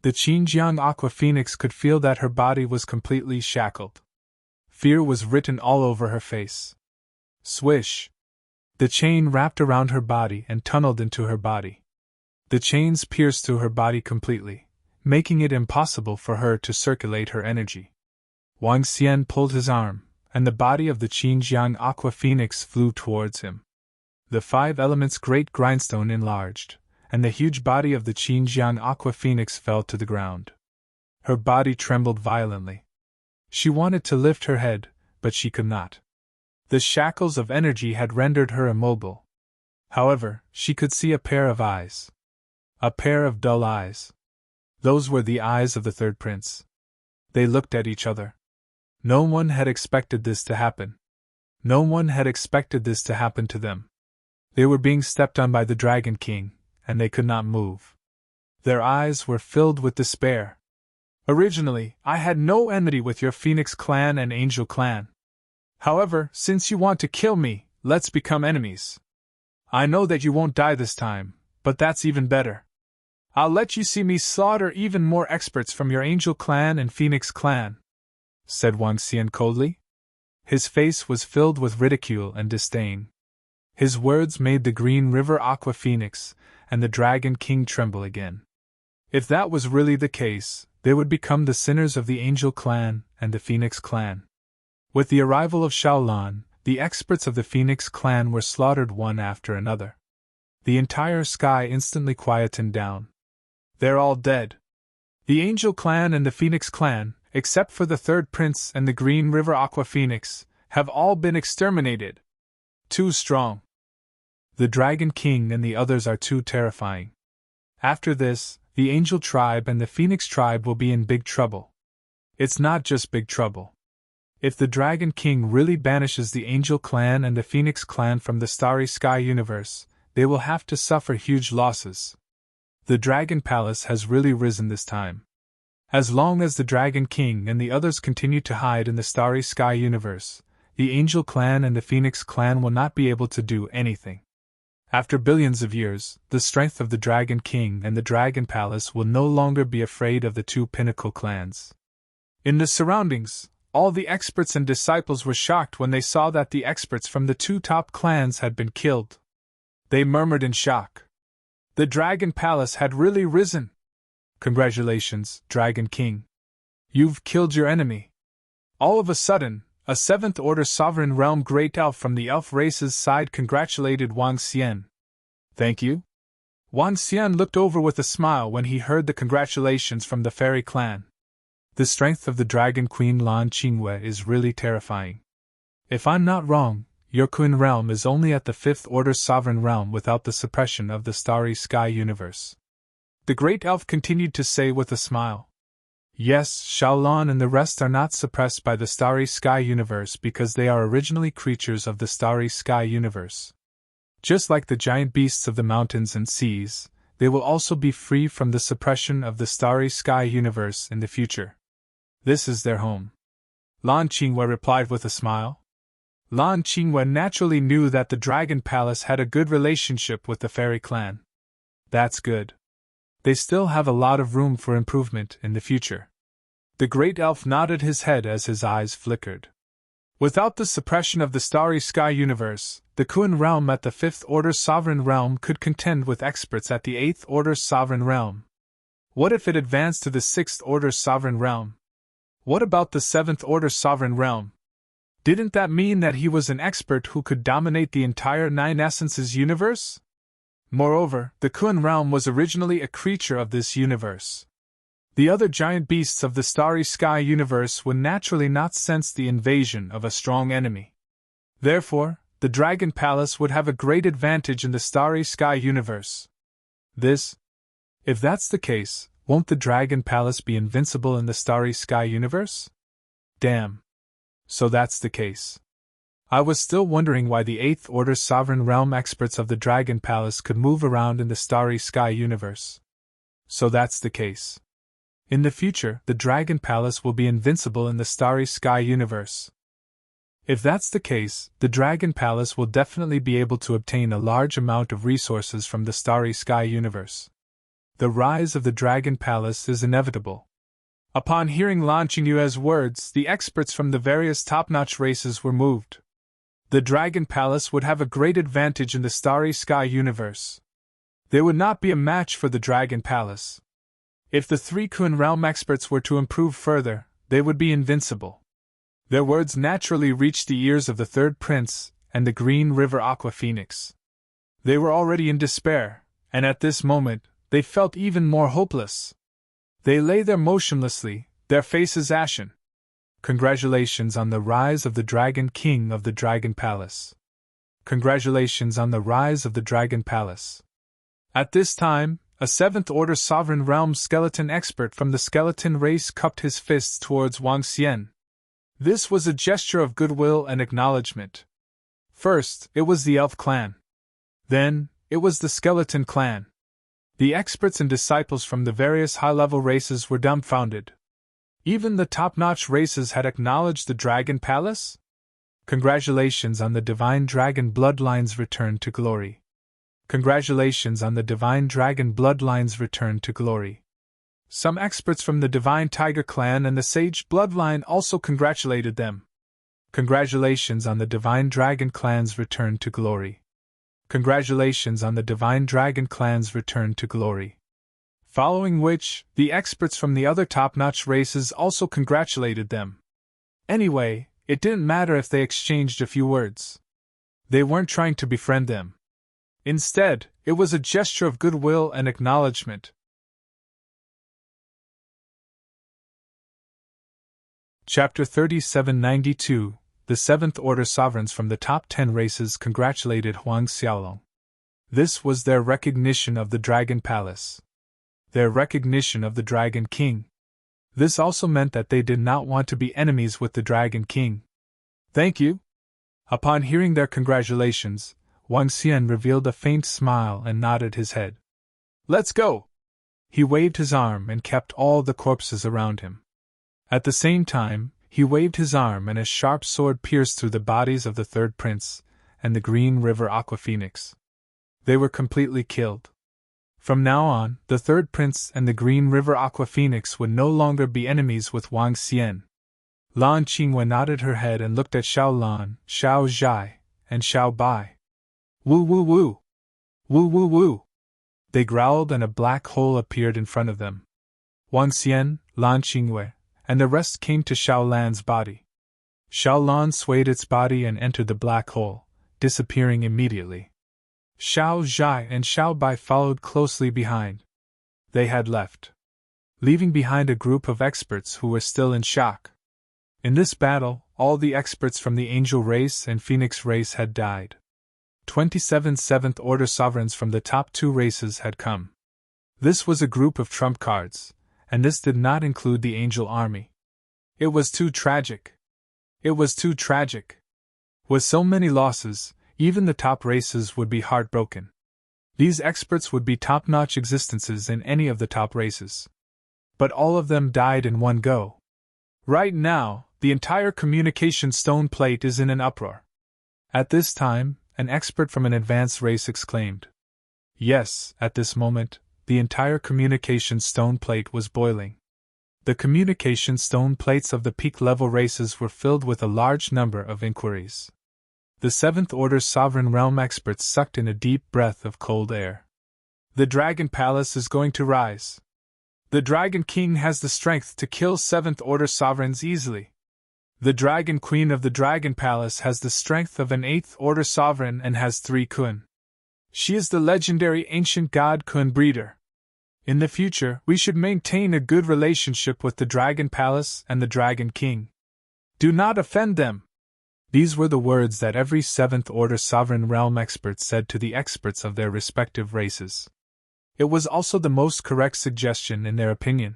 The Qinjiang Aqua Phoenix could feel that her body was completely shackled. Fear was written all over her face. Swish! The chain wrapped around her body and tunneled into her body. The chains pierced through her body completely, making it impossible for her to circulate her energy. Wang Xian pulled his arm, and the body of the Qinjiang Aqua Phoenix flew towards him. The 5 elements' great grindstone enlarged, and the huge body of the Qinjiang Aqua Phoenix fell to the ground. Her body trembled violently. She wanted to lift her head, but she could not. The shackles of energy had rendered her immobile. However, she could see a pair of eyes. A pair of dull eyes. Those were the eyes of the third prince. They looked at each other. No one had expected this to happen. No one had expected this to happen to them. They were being stepped on by the Dragon King, and they could not move. Their eyes were filled with despair. Originally, I had no enmity with your Phoenix clan and Angel clan. However, since you want to kill me, let's become enemies. I know that you won't die this time, but that's even better. I'll let you see me slaughter even more experts from your Angel clan and Phoenix clan, said Wang Xian coldly. His face was filled with ridicule and disdain. His words made the Green River Aqua Phoenix and the Dragon King tremble again. If that was really the case, they would become the sinners of the Angel clan and the Phoenix clan. With the arrival of Shaolan, the experts of the Phoenix clan were slaughtered one after another. The entire sky instantly quietened down. They're all dead. The Angel clan and the Phoenix clan, except for the third prince and the Green River Aqua Phoenix, have all been exterminated. Too strong. The Dragon King and the others are too terrifying. After this, the Angel tribe and the Phoenix tribe will be in big trouble. It's not just big trouble. If the Dragon King really banishes the Angel clan and the Phoenix clan from the Starry Sky universe, they will have to suffer huge losses. The Dragon Palace has really risen this time. As long as the Dragon King and the others continue to hide in the Starry Sky universe, the Angel clan and the Phoenix clan will not be able to do anything. After billions of years, the strength of the Dragon King and the Dragon Palace will no longer be afraid of the 2 pinnacle clans. In the surroundings, all the experts and disciples were shocked when they saw that the experts from the 2 top clans had been killed. They murmured in shock. The Dragon Palace had really risen. Congratulations, Dragon King. You've killed your enemy. All of a sudden, a Seventh Order Sovereign Realm Great Elf from the elf race's side congratulated Wang Xian. Thank you? Wang Xian looked over with a smile when he heard the congratulations from the fairy clan. The strength of the Dragon Queen Lan Qingwei is really terrifying. If I'm not wrong, your Qin realm is only at the Fifth Order Sovereign Realm without the suppression of the Starry Sky Universe. The Great Elf continued to say with a smile. Yes, Xiaolan and the rest are not suppressed by the Starry Sky Universe because they are originally creatures of the Starry Sky Universe. Just like the giant beasts of the mountains and seas, they will also be free from the suppression of the Starry Sky Universe in the future. This is their home. Lan Qingwei replied with a smile. Lan Qingwei naturally knew that the Dragon Palace had a good relationship with the fairy clan. That's good. They still have a lot of room for improvement in the future. The Great Elf nodded his head as his eyes flickered. Without the suppression of the Starry Sky Universe, the Qin realm at the Fifth Order Sovereign Realm could contend with experts at the Eighth Order Sovereign Realm. What if it advanced to the Sixth Order Sovereign Realm? What about the Seventh Order Sovereign Realm? Didn't that mean that he was an expert who could dominate the entire Nine Essences universe? Moreover, the Qin realm was originally a creature of this universe. The other giant beasts of the Starry Sky universe would naturally not sense the invasion of a strong enemy. Therefore, the Dragon Palace would have a great advantage in the Starry Sky universe. If that's the case, won't the Dragon Palace be invincible in the Starry Sky universe? Damn. So that's the case. I was still wondering why the Eighth Order Sovereign Realm experts of the Dragon Palace could move around in the Starry Sky universe. So that's the case. In the future, the Dragon Palace will be invincible in the Starry Sky universe. If that's the case, the Dragon Palace will definitely be able to obtain a large amount of resources from the Starry Sky universe. The rise of the Dragon Palace is inevitable. Upon hearing Lan Qingyue's words, the experts from the various top-notch races were moved. The Dragon Palace would have a great advantage in the Starry Sky universe. There would not be a match for the Dragon Palace. If the three Qin realm experts were to improve further, they would be invincible. Their words naturally reached the ears of the third prince and the Green River Aqua Phoenix. They were already in despair, and at this moment, they felt even more hopeless. They lay there motionlessly, their faces ashen. Congratulations on the rise of the Dragon King of the Dragon Palace. Congratulations on the rise of the Dragon Palace. At this time, a Seventh Order Sovereign Realm skeleton expert from the skeleton race cupped his fists towards Wang Xian. This was a gesture of goodwill and acknowledgement. First, it was the Elf clan. Then, it was the Skeleton clan. The experts and disciples from the various high-level races were dumbfounded. Even the top-notch races had acknowledged the Dragon Palace? Congratulations on the Divine Dragon Bloodline's return to glory. Congratulations on the Divine Dragon Bloodline's return to glory. Some experts from the Divine Tiger Clan and the Sage Bloodline also congratulated them. Congratulations on the Divine Dragon Clan's return to glory. Congratulations on the Divine Dragon Clan's return to glory. Following which, the experts from the other top-notch races also congratulated them. Anyway, it didn't matter if they exchanged a few words. They weren't trying to befriend them. Instead, it was a gesture of goodwill and acknowledgement. Chapter 3792. The Seventh Order Sovereigns from the top 10 races congratulated Huang Xiaolong. This was their recognition of the Dragon Palace. Their recognition of the Dragon King. This also meant that they did not want to be enemies with the Dragon King. Thank you. Upon hearing their congratulations, Wang Xian revealed a faint smile and nodded his head. Let's go! He waved his arm and kept all the corpses around him. At the same time, he waved his arm and a sharp sword pierced through the bodies of the third prince and the Green River Aqua Phoenix. They were completely killed. From now on, the third prince and the Green River Aqua Phoenix would no longer be enemies with Wang Xian. Lan Qingwei nodded her head and looked at Xiao Lan, Xiao Zhai, and Xiao Bai. Woo woo woo! Woo woo woo! They growled and a black hole appeared in front of them. Wang Xian, Lan Qingwei, and the rest came to Xiao Lan's body. Xiao Lan swayed its body and entered the black hole, disappearing immediately. Xiao Zhai and Xiao Bai followed closely behind. They had left, leaving behind a group of experts who were still in shock. In this battle, all the experts from the angel race and phoenix race had died. 27 Seventh Order sovereigns from the top two races had come. This was a group of trump cards, and this did not include the angel army. It was too tragic. It was too tragic. With so many losses, even the top races would be heartbroken. These experts would be top-notch existences in any of the top races. But all of them died in one go. Right now, the entire communication stone plate is in an uproar. At this time, an expert from an advanced race exclaimed. Yes, at this moment, the entire communication stone plate was boiling. The communication stone plates of the peak-level races were filled with a large number of inquiries. The Seventh Order Sovereign Realm experts sucked in a deep breath of cold air. The Dragon Palace is going to rise. The Dragon King has the strength to kill Seventh Order sovereigns easily. The Dragon Queen of the Dragon Palace has the strength of an Eighth Order sovereign and has 3 Kun. She is the legendary ancient god Kun breeder. In the future, we should maintain a good relationship with the Dragon Palace and the Dragon King. Do not offend them. These were the words that every Seventh Order Sovereign Realm expert said to the experts of their respective races. It was also the most correct suggestion in their opinion.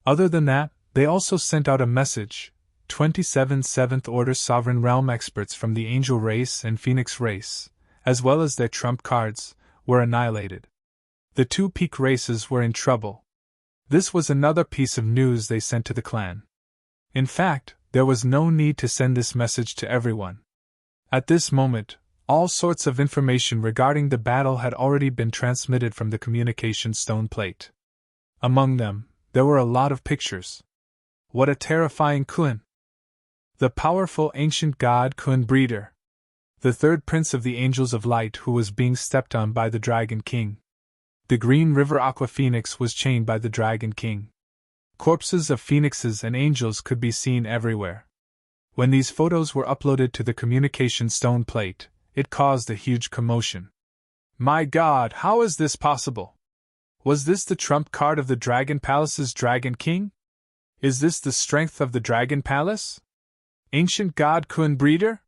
Other than that, they also sent out a message. 27 Seventh Order Sovereign Realm experts from the Angel race and Phoenix race, as well as their trump cards, were annihilated. The 2 peak races were in trouble. This was another piece of news they sent to the clan. In fact, there was no need to send this message to everyone. At this moment, all sorts of information regarding the battle had already been transmitted from the communication stone plate. Among them, there were a lot of pictures. What a terrifying Kun! The powerful ancient god Kun breeder. The 3rd prince of the Angels of Light who was being stepped on by the Dragon King. The Green River Aqua Phoenix was chained by the Dragon King. Corpses of phoenixes and angels could be seen everywhere. When these photos were uploaded to the communication stone plate, it caused a huge commotion. My God, how is this possible? Was this the trump card of the Dragon Palace's Dragon King? Is this the strength of the Dragon Palace? Ancient God Kun breeder?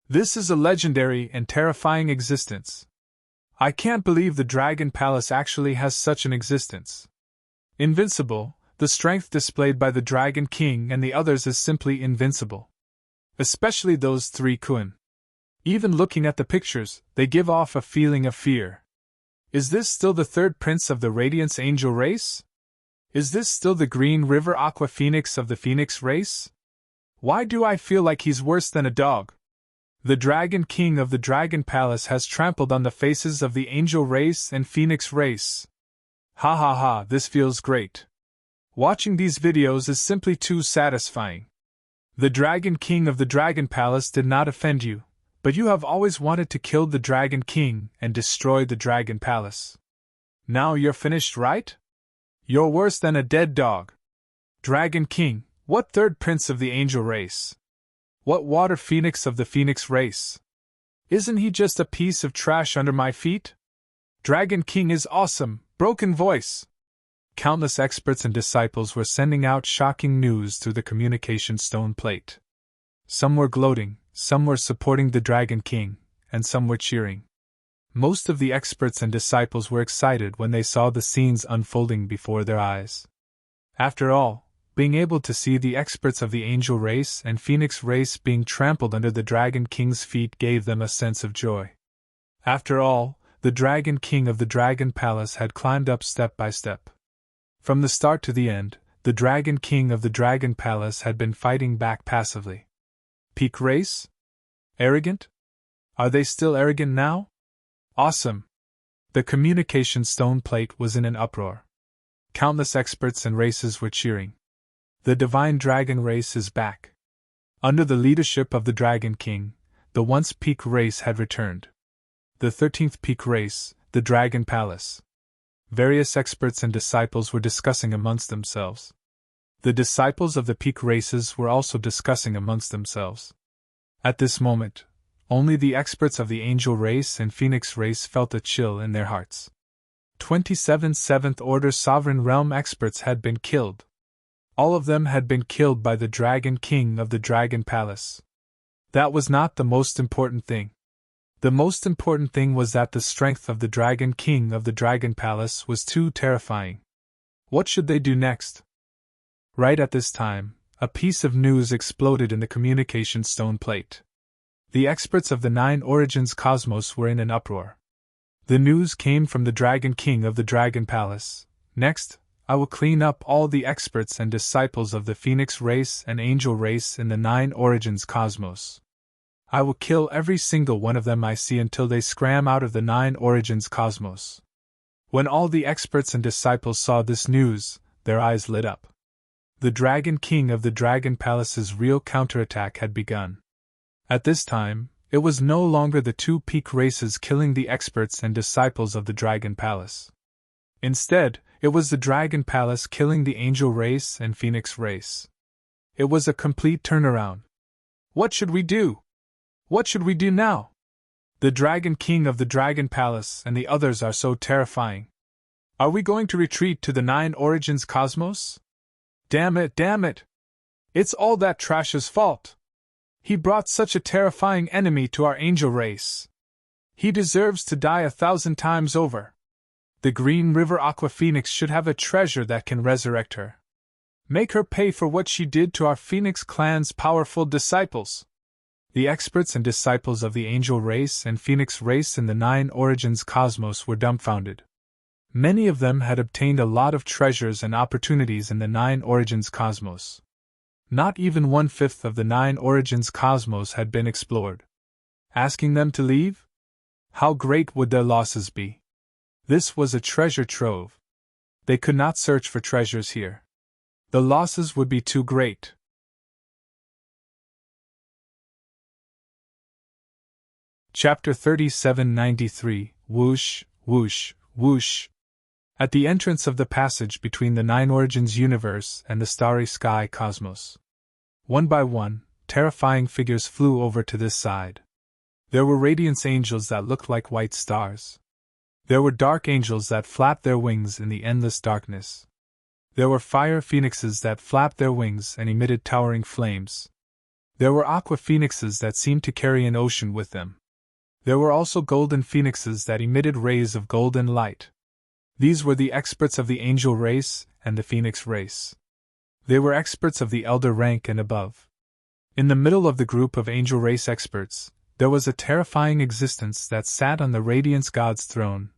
This is a legendary and terrifying existence. I can't believe the Dragon Palace actually has such an existence. Invincible, the strength displayed by the Dragon King and the others is simply invincible. Especially those 3 Kun. Even looking at the pictures, they give off a feeling of fear. Is this still the 3rd prince of the Radiance Angel race? Is this still the Green River Aqua Phoenix of the Phoenix race? Why do I feel like he's worse than a dog? The Dragon King of the Dragon Palace has trampled on the faces of the Angel race and Phoenix race. Ha ha ha, this feels great. Watching these videos is simply too satisfying. The Dragon King of the Dragon Palace did not offend you, but you have always wanted to kill the Dragon King and destroy the Dragon Palace. Now you're finished, right? You're worse than a dead dog. Dragon King, what 3rd prince of the Angel race? What water phoenix of the Phoenix race? Isn't he just a piece of trash under my feet? Dragon King is awesome, broken voice. Countless experts and disciples were sending out shocking news through the communication stone plate. Some were gloating, some were supporting the Dragon King, and some were cheering. Most of the experts and disciples were excited when they saw the scenes unfolding before their eyes. After all, being able to see the experts of the Angel race and Phoenix race being trampled under the Dragon King's feet gave them a sense of joy. After all, the Dragon King of the Dragon Palace had climbed up step by step. From the start to the end, the Dragon King of the Dragon Palace had been fighting back passively. Peak race? Arrogant? Are they still arrogant now? Awesome! The communication stone plate was in an uproar. Countless experts and races were cheering. The Divine Dragon race is back. Under the leadership of the Dragon King, the once peak race had returned. The 13th peak race, the Dragon Palace. various experts and disciples were discussing amongst themselves. The disciples of the peak races were also discussing amongst themselves. At this moment, only the experts of the angel race and phoenix race felt a chill in their hearts. 27 Seventh Order Sovereign Realm experts had been killed. All of them had been killed by the Dragon King of the Dragon Palace. That was not the most important thing. The most important thing was that the strength of the Dragon King of the Dragon Palace was too terrifying. What should they do next? Right at this time, a piece of news exploded in the communication stone plate. The experts of the 9 Origins cosmos were in an uproar. The news came from the Dragon King of the Dragon Palace. Next, I will clean up all the experts and disciples of the Phoenix race and Angel race in the 9 Origins cosmos. I will kill every single one of them I see until they scram out of the 9 Origins cosmos. When all the experts and disciples saw this news, their eyes lit up. The Dragon King of the Dragon Palace's real counterattack had begun. At this time, it was no longer the 2 peak races killing the experts and disciples of the Dragon Palace. Instead, it was the Dragon Palace killing the Angel race and Phoenix race. It was a complete turnaround. What should we do? What should we do now? The Dragon King of the Dragon Palace and the others are so terrifying. Are we going to retreat to the 9 Origins cosmos? Damn it, damn it! It's all that Trash's fault. He brought such a terrifying enemy to our angel race. He deserves to die 1,000 times over. The Green River Aqua Phoenix should have a treasure that can resurrect her. Make her pay for what she did to our Phoenix clan's powerful disciples. The experts and disciples of the angel race and Phoenix race in the 9 Origins cosmos were dumbfounded. Many of them had obtained a lot of treasures and opportunities in the 9 Origins cosmos. Not even 1/5 of the 9 Origins cosmos had been explored. Asking them to leave? How great would their losses be? This was a treasure trove. They could not search for treasures here. The losses would be too great. Chapter 3793 Whoosh, Whoosh, Whoosh. At the entrance of the passage between the 9 Origins universe and the starry sky cosmos, one by one, terrifying figures flew over to this side. There were radiance angels that looked like white stars. There were dark angels that flapped their wings in the endless darkness. There were fire phoenixes that flapped their wings and emitted towering flames. There were aqua phoenixes that seemed to carry an ocean with them. There were also golden phoenixes that emitted rays of golden light. These were the experts of the angel race and the phoenix race. They were experts of the elder rank and above. In the middle of the group of angel race experts, there was a terrifying existence that sat on the Radiance God's throne,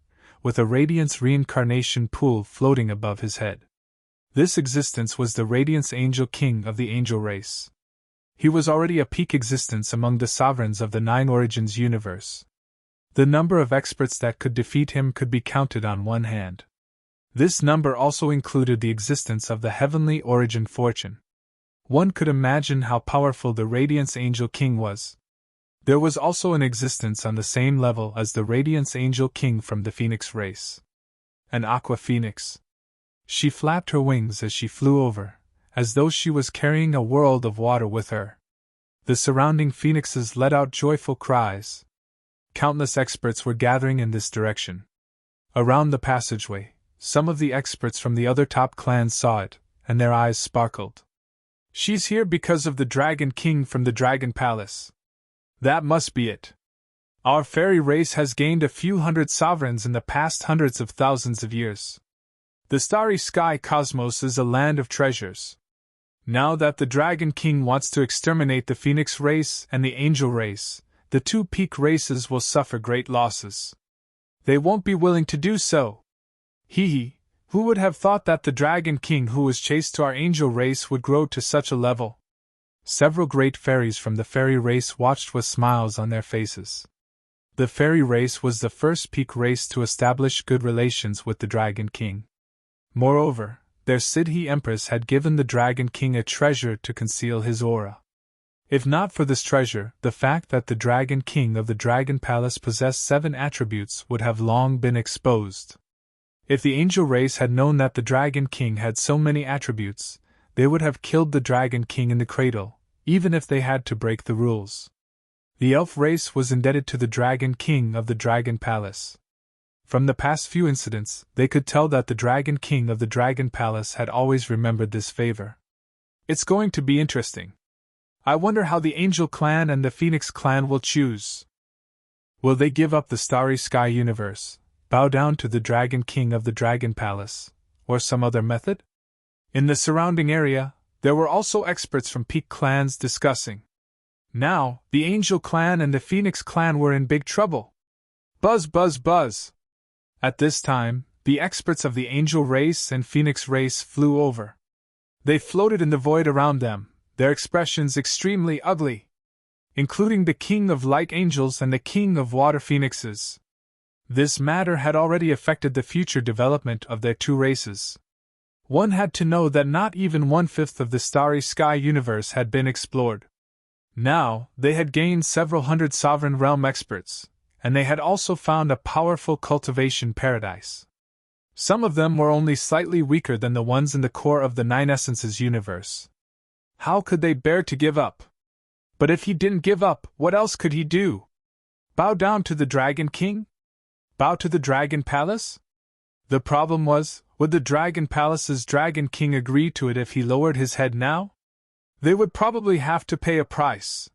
with a Radiance reincarnation pool floating above his head. This existence was the Radiance Angel King of the angel race. He was already a peak existence among the sovereigns of the 9 Origins universe. The number of experts that could defeat him could be counted on one hand. This number also included the existence of the heavenly origin fortune. One could imagine how powerful the Radiance Angel King was. There was also an existence on the same level as the Radiance Angel King from the Phoenix race. An Aqua Phoenix. She flapped her wings as she flew over, as though she was carrying a world of water with her. The surrounding phoenixes let out joyful cries. Countless experts were gathering in this direction. Around the passageway, some of the experts from the other top clans saw it, and their eyes sparkled. She's here because of the Dragon King from the Dragon Palace. That must be it. Our fairy race has gained a few hundred sovereigns in the past hundreds of thousands of years. The starry sky cosmos is a land of treasures. Now that the Dragon King wants to exterminate the Phoenix race and the Angel race, the 2 peak races will suffer great losses. They won't be willing to do so. Hee, who would have thought that the Dragon King who was chased to our angel race would grow to such a level? Several great fairies from the fairy race watched with smiles on their faces. The fairy race was the first peak race to establish good relations with the Dragon King. Moreover, their Sidhi Empress had given the Dragon King a treasure to conceal his aura. If not for this treasure, the fact that the Dragon King of the Dragon Palace possessed 7 attributes would have long been exposed. If the angel race had known that the Dragon King had so many attributes, they would have killed the Dragon King in the cradle, even if they had to break the rules. The elf race was indebted to the Dragon King of the Dragon Palace. From the past few incidents, they could tell that the Dragon King of the Dragon Palace had always remembered this favor. It's going to be interesting. I wonder how the Angel Clan and the Phoenix Clan will choose. Will they give up the Starry Sky universe, bow down to the Dragon King of the Dragon Palace, or some other method? In the surrounding area, there were also experts from Peak clans discussing. Now, the Angel Clan and the Phoenix Clan were in big trouble. Buzz, buzz, buzz! At this time, the experts of the Angel race and Phoenix race flew over. They floated in the void around them, their expressions extremely ugly, including the King of Light Angels and the King of Water Phoenixes. This matter had already affected the future development of their two races. One had to know that not even 1/5 of the Starry Sky universe had been explored. Now, they had gained several hundred Sovereign Realm experts, and they had also found a powerful cultivation paradise. Some of them were only slightly weaker than the ones in the core of the Nine Essences universe. How could they bear to give up? But if he didn't give up, what else could he do? Bow down to the Dragon King? Bow to the Dragon Palace? The problem was, would the Dragon Palace's Dragon King agree to it if he lowered his head now? They would probably have to pay a price.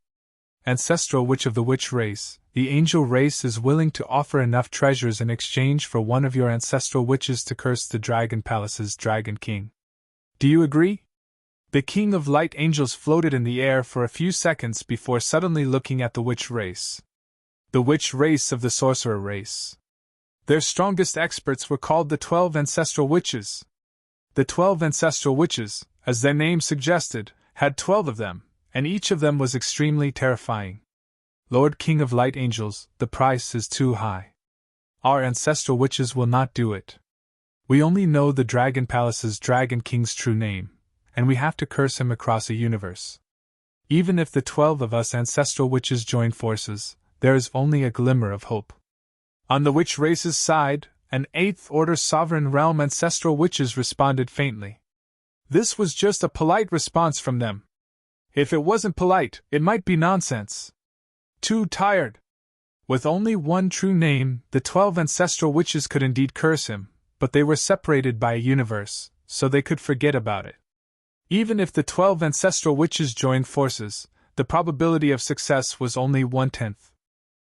Ancestral Witch of the Witch race, the Angel race is willing to offer enough treasures in exchange for one of your ancestral witches to curse the Dragon Palace's Dragon King. Do you agree? The King of Light Angels floated in the air for a few seconds before suddenly looking at the Witch race. The Witch race of the Sorcerer race. Their strongest experts were called the 12 Ancestral Witches. The 12 Ancestral Witches, as their name suggested, had 12 of them, and each of them was extremely terrifying. Lord King of Light Angels, the price is too high. Our ancestral witches will not do it. We only know the Dragon Palace's Dragon King's true name, and we have to curse him across a universe. Even if the 12 of us ancestral witches join forces, there is only a glimmer of hope. On the witch race's side, an 8th Order Sovereign Realm ancestral witches responded faintly. This was just a polite response from them. If it wasn't polite, it might be nonsense. Too tired. With only one true name, the 12 ancestral witches could indeed curse him, but they were separated by a universe, so they could forget about it. Even if the 12 ancestral witches joined forces, the probability of success was only 1/10.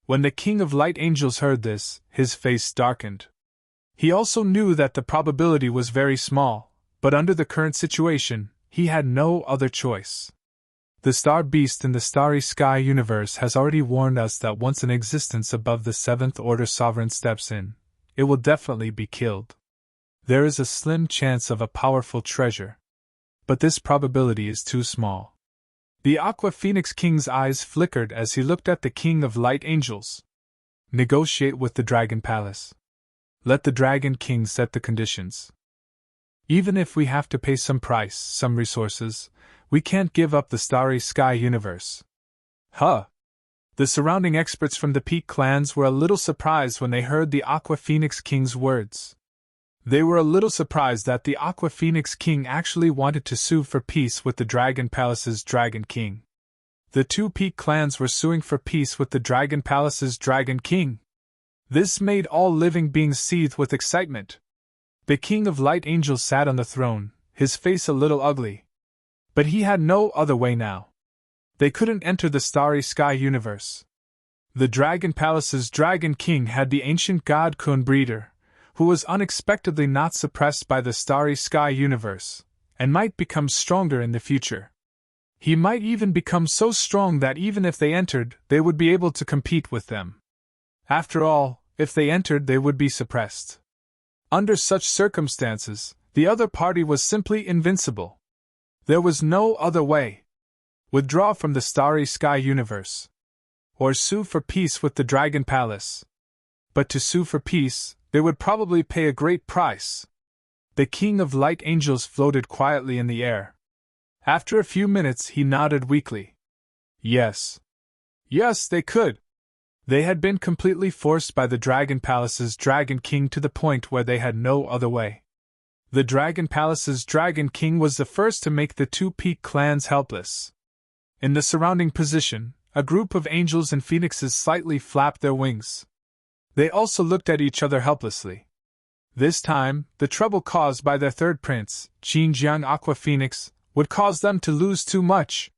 When the King of Light Angels heard this, his face darkened. He also knew that the probability was very small, but under the current situation, he had no other choice. The Star Beast in the Starry Sky universe has already warned us that once an existence above the 7th Order Sovereign steps in, it will definitely be killed. There is a slim chance of a powerful treasure, but this probability is too small. The Aqua Phoenix King's eyes flickered as he looked at the King of Light Angels. Negotiate with the Dragon Palace. Let the Dragon King set the conditions. Even if we have to pay some price, some resources, we can't give up the Starry Sky universe. Huh! The surrounding experts from the Peak clans were a little surprised when they heard the Aqua Phoenix King's words. They were a little surprised that the Aqua Phoenix King actually wanted to sue for peace with the Dragon Palace's Dragon King. The two Peak clans were suing for peace with the Dragon Palace's Dragon King. This made all living beings seethe with excitement. The King of Light Angels sat on the throne, his face a little ugly. But he had no other way now. They couldn't enter the Starry Sky universe. The Dragon Palace's Dragon King had the ancient god Kun Breeder, who was unexpectedly not suppressed by the Starry Sky universe, and might become stronger in the future. He might even become so strong that even if they entered, they would be able to compete with them. After all, if they entered, they would be suppressed. Under such circumstances, the other party was simply invincible. There was no other way. Withdraw from the Starry Sky universe. Or sue for peace with the Dragon Palace. But to sue for peace, they would probably pay a great price. The King of Light Angels floated quietly in the air. After a few minutes, he nodded weakly. Yes. Yes, they could. They had been completely forced by the Dragon Palace's Dragon King to the point where they had no other way. The Dragon Palace's Dragon King was the first to make the two peak clans helpless. In the surrounding position, a group of angels and phoenixes slightly flapped their wings. They also looked at each other helplessly. This time, the trouble caused by their third prince, Xinjiang Aqua Phoenix, would cause them to lose too much.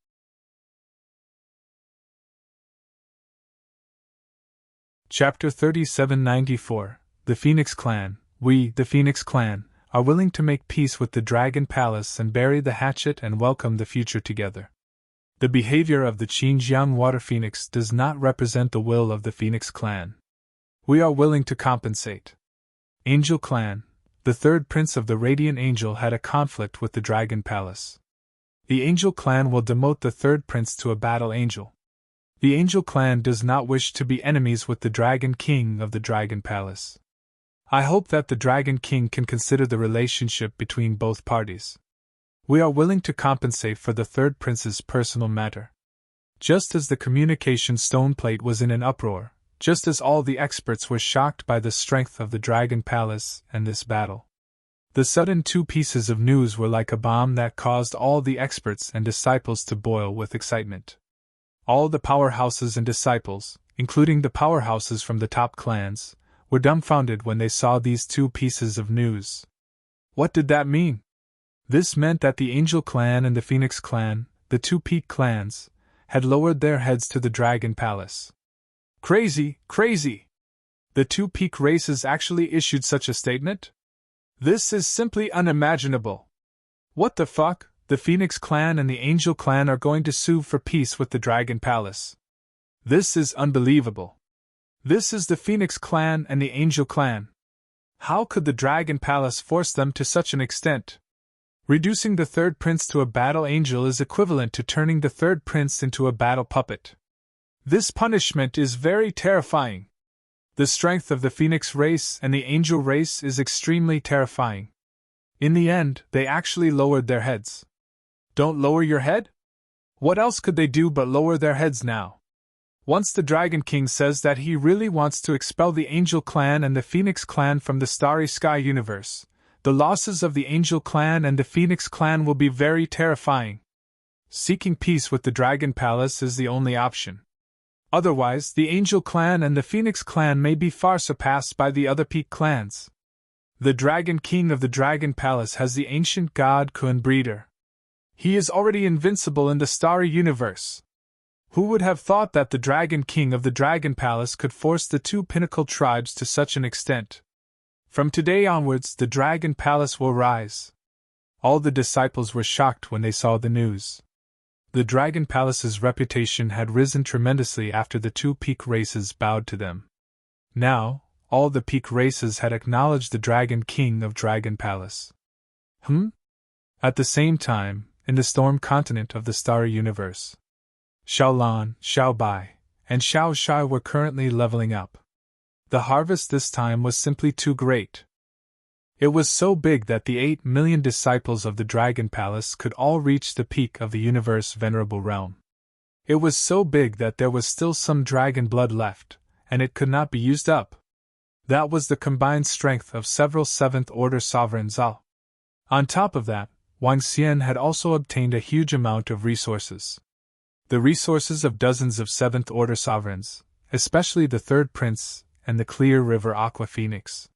Chapter 3794. The Phoenix Clan. We, the Phoenix Clan, are willing to make peace with the Dragon Palace and bury the hatchet and welcome the future together. The behavior of the Xinjiang Water Phoenix does not represent the will of the Phoenix Clan. We are willing to compensate. Angel Clan. The third prince of the Radiant Angel had a conflict with the Dragon Palace. The Angel Clan will demote the third prince to a battle angel. The Angel Clan does not wish to be enemies with the Dragon King of the Dragon Palace. I hope that the Dragon King can consider the relationship between both parties. We are willing to compensate for the third prince's personal matter. Just as the communication stone plate was in an uproar, just as all the experts were shocked by the strength of the Dragon Palace and this battle, the sudden two pieces of news were like a bomb that caused all the experts and disciples to boil with excitement. All the powerhouses and disciples, including the powerhouses from the top clans, were dumbfounded when they saw these two pieces of news. What did that mean? This meant that the Angel Clan and the Phoenix Clan, the two peak clans, had lowered their heads to the Dragon Palace. Crazy, crazy! The two peak races actually issued such a statement? This is simply unimaginable. What the fuck? The Phoenix Clan and the Angel Clan are going to sue for peace with the Dragon Palace. This is unbelievable. This is the Phoenix Clan and the Angel Clan. How could the Dragon Palace force them to such an extent? Reducing the third prince to a battle angel is equivalent to turning the third prince into a battle puppet. This punishment is very terrifying. The strength of the Phoenix race and the Angel race is extremely terrifying. In the end, they actually lowered their heads. Don't lower your head? What else could they do but lower their heads now? Once the Dragon King says that he really wants to expel the Angel Clan and the Phoenix Clan from the Starry Sky universe, the losses of the Angel Clan and the Phoenix Clan will be very terrifying. Seeking peace with the Dragon Palace is the only option. Otherwise, the Angel Clan and the Phoenix Clan may be far surpassed by the other peak clans. The Dragon King of the Dragon Palace has the ancient god Kun Breeder. He is already invincible in the Starry Universe. Who would have thought that the Dragon King of the Dragon Palace could force the two pinnacle tribes to such an extent? From today onwards, the Dragon Palace will rise. All the disciples were shocked when they saw the news. The Dragon Palace's reputation had risen tremendously after the two peak races bowed to them. Now, all the peak races had acknowledged the Dragon King of Dragon Palace. At the same time, in the storm continent of the Starry Universe, Xiaolan, Xiaobai, and Xiaoshai were currently leveling up. The harvest this time was simply too great. It was so big that the 8 million disciples of the Dragon Palace could all reach the peak of the universe venerable realm. It was so big that there was still some dragon blood left, and it could not be used up. That was the combined strength of several 7th Order sovereigns. On top of that, Wang Xian had also obtained a huge amount of resources. The resources of dozens of 7th Order sovereigns, especially the third prince and the Clear River Aqua Phoenix.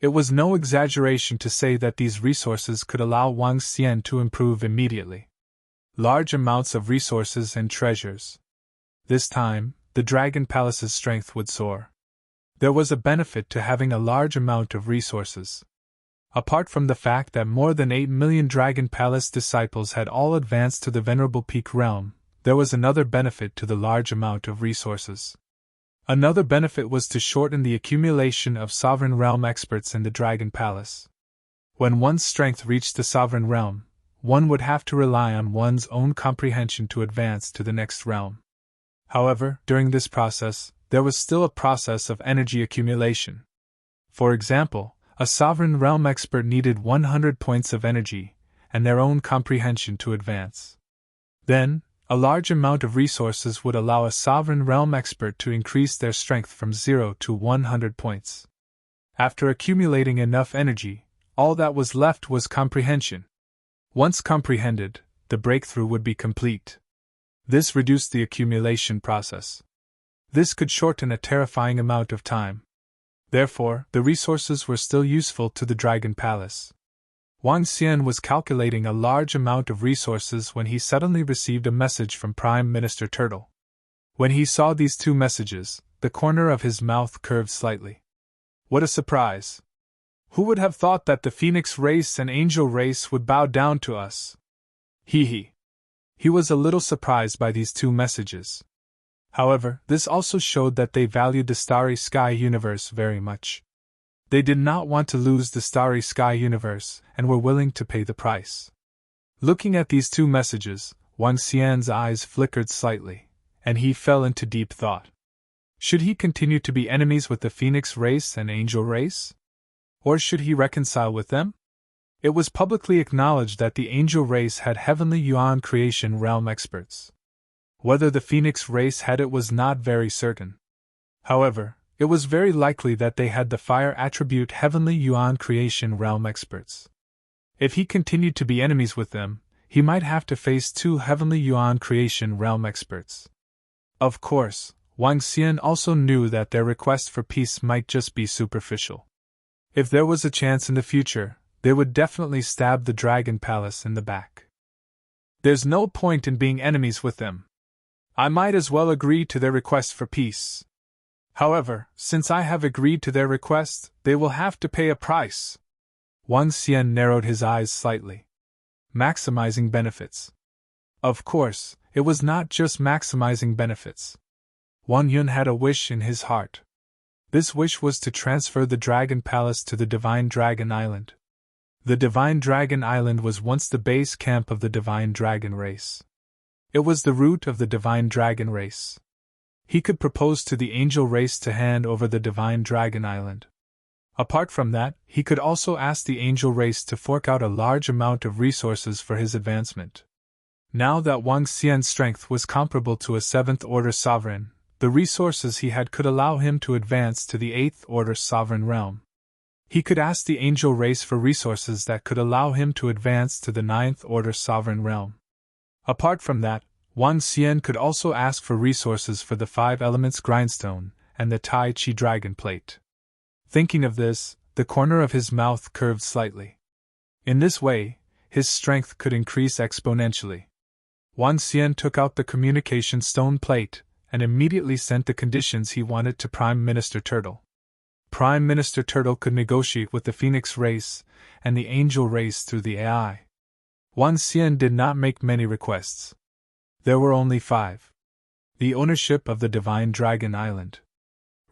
It was no exaggeration to say that these resources could allow Wang Xian to improve immediately. Large amounts of resources and treasures. This time, the Dragon Palace's strength would soar. There was a benefit to having a large amount of resources. Apart from the fact that more than 8 million Dragon Palace disciples had all advanced to the Venerable Peak realm, there was another benefit to the large amount of resources. Another benefit was to shorten the accumulation of Sovereign Realm experts in the Dragon Palace. When one's strength reached the Sovereign Realm, one would have to rely on one's own comprehension to advance to the next realm. However, during this process, there was still a process of energy accumulation. For example, a Sovereign Realm expert needed 100 points of energy, and their own comprehension to advance. Then, A large amount of resources would allow a sovereign realm expert to increase their strength from 0 to 100 points. After accumulating enough energy, all that was left was comprehension. Once comprehended, the breakthrough would be complete. This reduced the accumulation process. This could shorten a terrifying amount of time. Therefore, the resources were still useful to the Dragon Palace. Wang Xian was calculating a large amount of resources when he suddenly received a message from Prime Minister Turtle. When he saw these two messages, the corner of his mouth curved slightly. What a surprise! Who would have thought that the Phoenix race and Angel race would bow down to us? He was a little surprised by these two messages. However, this also showed that they valued the Starry Sky universe very much. They did not want to lose the Starry Sky universe and were willing to pay the price. Looking at these two messages, Wang Xian's eyes flickered slightly, and he fell into deep thought. Should he continue to be enemies with the Phoenix race and Angel race? Or should he reconcile with them? It was publicly acknowledged that the Angel race had Heavenly Yuan Creation Realm experts. Whether the Phoenix race had it was not very certain. However, it was very likely that they had the Fire Attribute Heavenly Yuan Creation Realm experts. If he continued to be enemies with them, he might have to face two Heavenly Yuan Creation Realm experts. Of course, Wang Xian also knew that their request for peace might just be superficial. If there was a chance in the future, they would definitely stab the Dragon Palace in the back. There's no point in being enemies with them. I might as well agree to their request for peace. However, since I have agreed to their request, they will have to pay a price. Wang Xian narrowed his eyes slightly. Maximizing benefits. Of course, it was not just maximizing benefits. Wang Yun had a wish in his heart. This wish was to transfer the Dragon Palace to the Divine Dragon Island. The Divine Dragon Island was once the base camp of the Divine Dragon race. It was the root of the Divine Dragon race. He could propose to the Angel race to hand over the Divine Dragon Island. Apart from that, he could also ask the Angel race to fork out a large amount of resources for his advancement. Now that Wang Xian's strength was comparable to a 7th Order Sovereign, the resources he had could allow him to advance to the 8th Order Sovereign realm. He could ask the Angel race for resources that could allow him to advance to the 9th Order Sovereign realm. Apart from that, Wang Xian could also ask for resources for the 5 Elements Grindstone and the Tai Chi Dragon Plate. Thinking of this, the corner of his mouth curved slightly. In this way, his strength could increase exponentially. Wang Xian took out the Communication Stone Plate and immediately sent the conditions he wanted to Prime Minister Turtle. Prime Minister Turtle could negotiate with the Phoenix race and the Angel race through the AI. Wang Xian did not make many requests. There were only 5. The ownership of the Divine Dragon Island.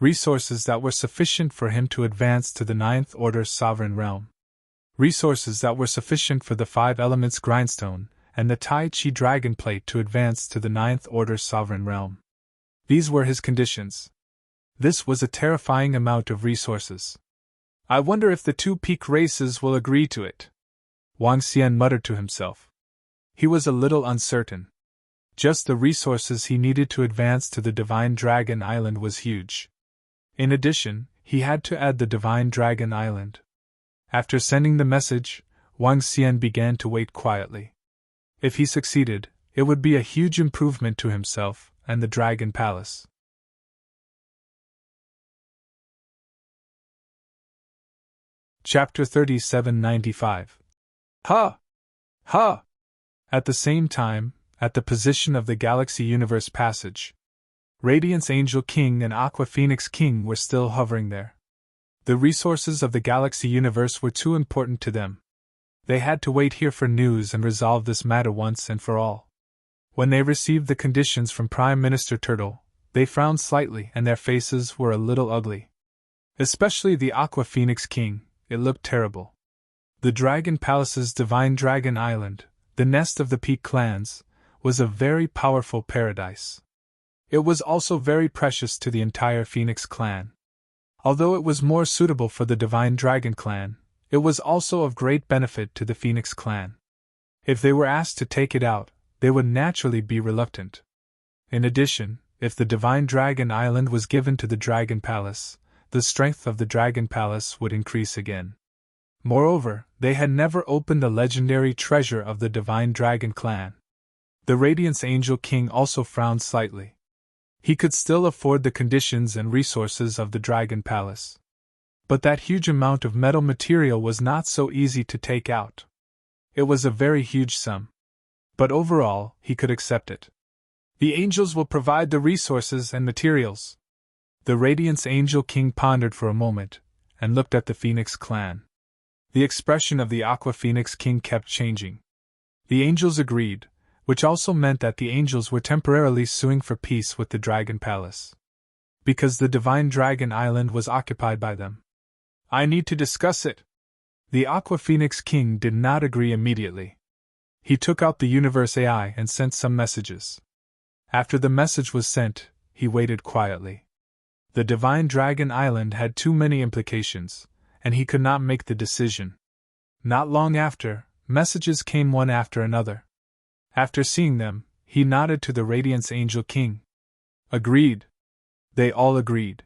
Resources that were sufficient for him to advance to the 9th Order Sovereign realm. Resources that were sufficient for the 5 Elements Grindstone and the Tai Chi Dragon Plate to advance to the 9th Order Sovereign realm. These were his conditions. This was a terrifying amount of resources. I wonder if the 2 peak races will agree to it. Wang Xian muttered to himself. He was a little uncertain. Just the resources he needed to advance to the Divine Dragon Island was huge. In addition, he had to add the Divine Dragon Island. After sending the message, Wang Xian began to wait quietly. If he succeeded, it would be a huge improvement to himself and the Dragon Palace. Chapter 3795. Ha! Ha! At the same time, at the position of the Galaxy Universe Passage, Radiance Angel King and Aqua Phoenix King were still hovering there. The resources of the Galaxy Universe were too important to them. They had to wait here for news and resolve this matter once and for all. When they received the conditions from Prime Minister Turtle, they frowned slightly and their faces were a little ugly. Especially the Aqua Phoenix King, it looked terrible. The Dragon Palace's Divine Dragon Island, the nest of the Peak clans, was a very powerful paradise. It was also very precious to the entire Phoenix clan. Although it was more suitable for the Divine Dragon clan, it was also of great benefit to the Phoenix clan. If they were asked to take it out, they would naturally be reluctant. In addition, if the Divine Dragon Island was given to the Dragon Palace, the strength of the Dragon Palace would increase again. Moreover, they had never opened the legendary treasure of the Divine Dragon clan. The Radiance Angel King also frowned slightly. He could still afford the conditions and resources of the Dragon Palace. But that huge amount of metal material was not so easy to take out. It was a very huge sum. But overall, he could accept it. The angels will provide the resources and materials. The Radiance Angel King pondered for a moment, and looked at the Phoenix clan. The expression of the Aqua Phoenix King kept changing. The angels agreed, which also meant that the angels were temporarily suing for peace with the Dragon Palace. Because the Divine Dragon Island was occupied by them. I need to discuss it. The Aqua Phoenix King did not agree immediately. He took out the Universe AI and sent some messages. After the message was sent, he waited quietly. The Divine Dragon Island had too many implications, and he could not make the decision. Not long after, messages came one after another. After seeing them, he nodded to the Radiance Angel King. Agreed. They all agreed.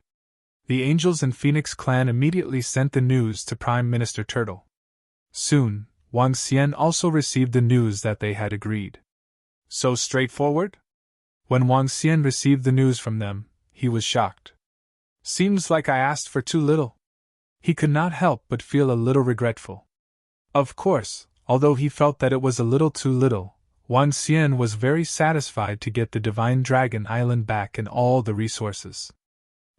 The Angels and Phoenix clan immediately sent the news to Prime Minister Turtle. Soon, Wang Xian also received the news that they had agreed. So straightforward? When Wang Xian received the news from them, he was shocked. Seems like I asked for too little. He could not help but feel a little regretful. Of course, although he felt that it was a little too little, Wang Xian was very satisfied to get the Divine Dragon Island back and all the resources.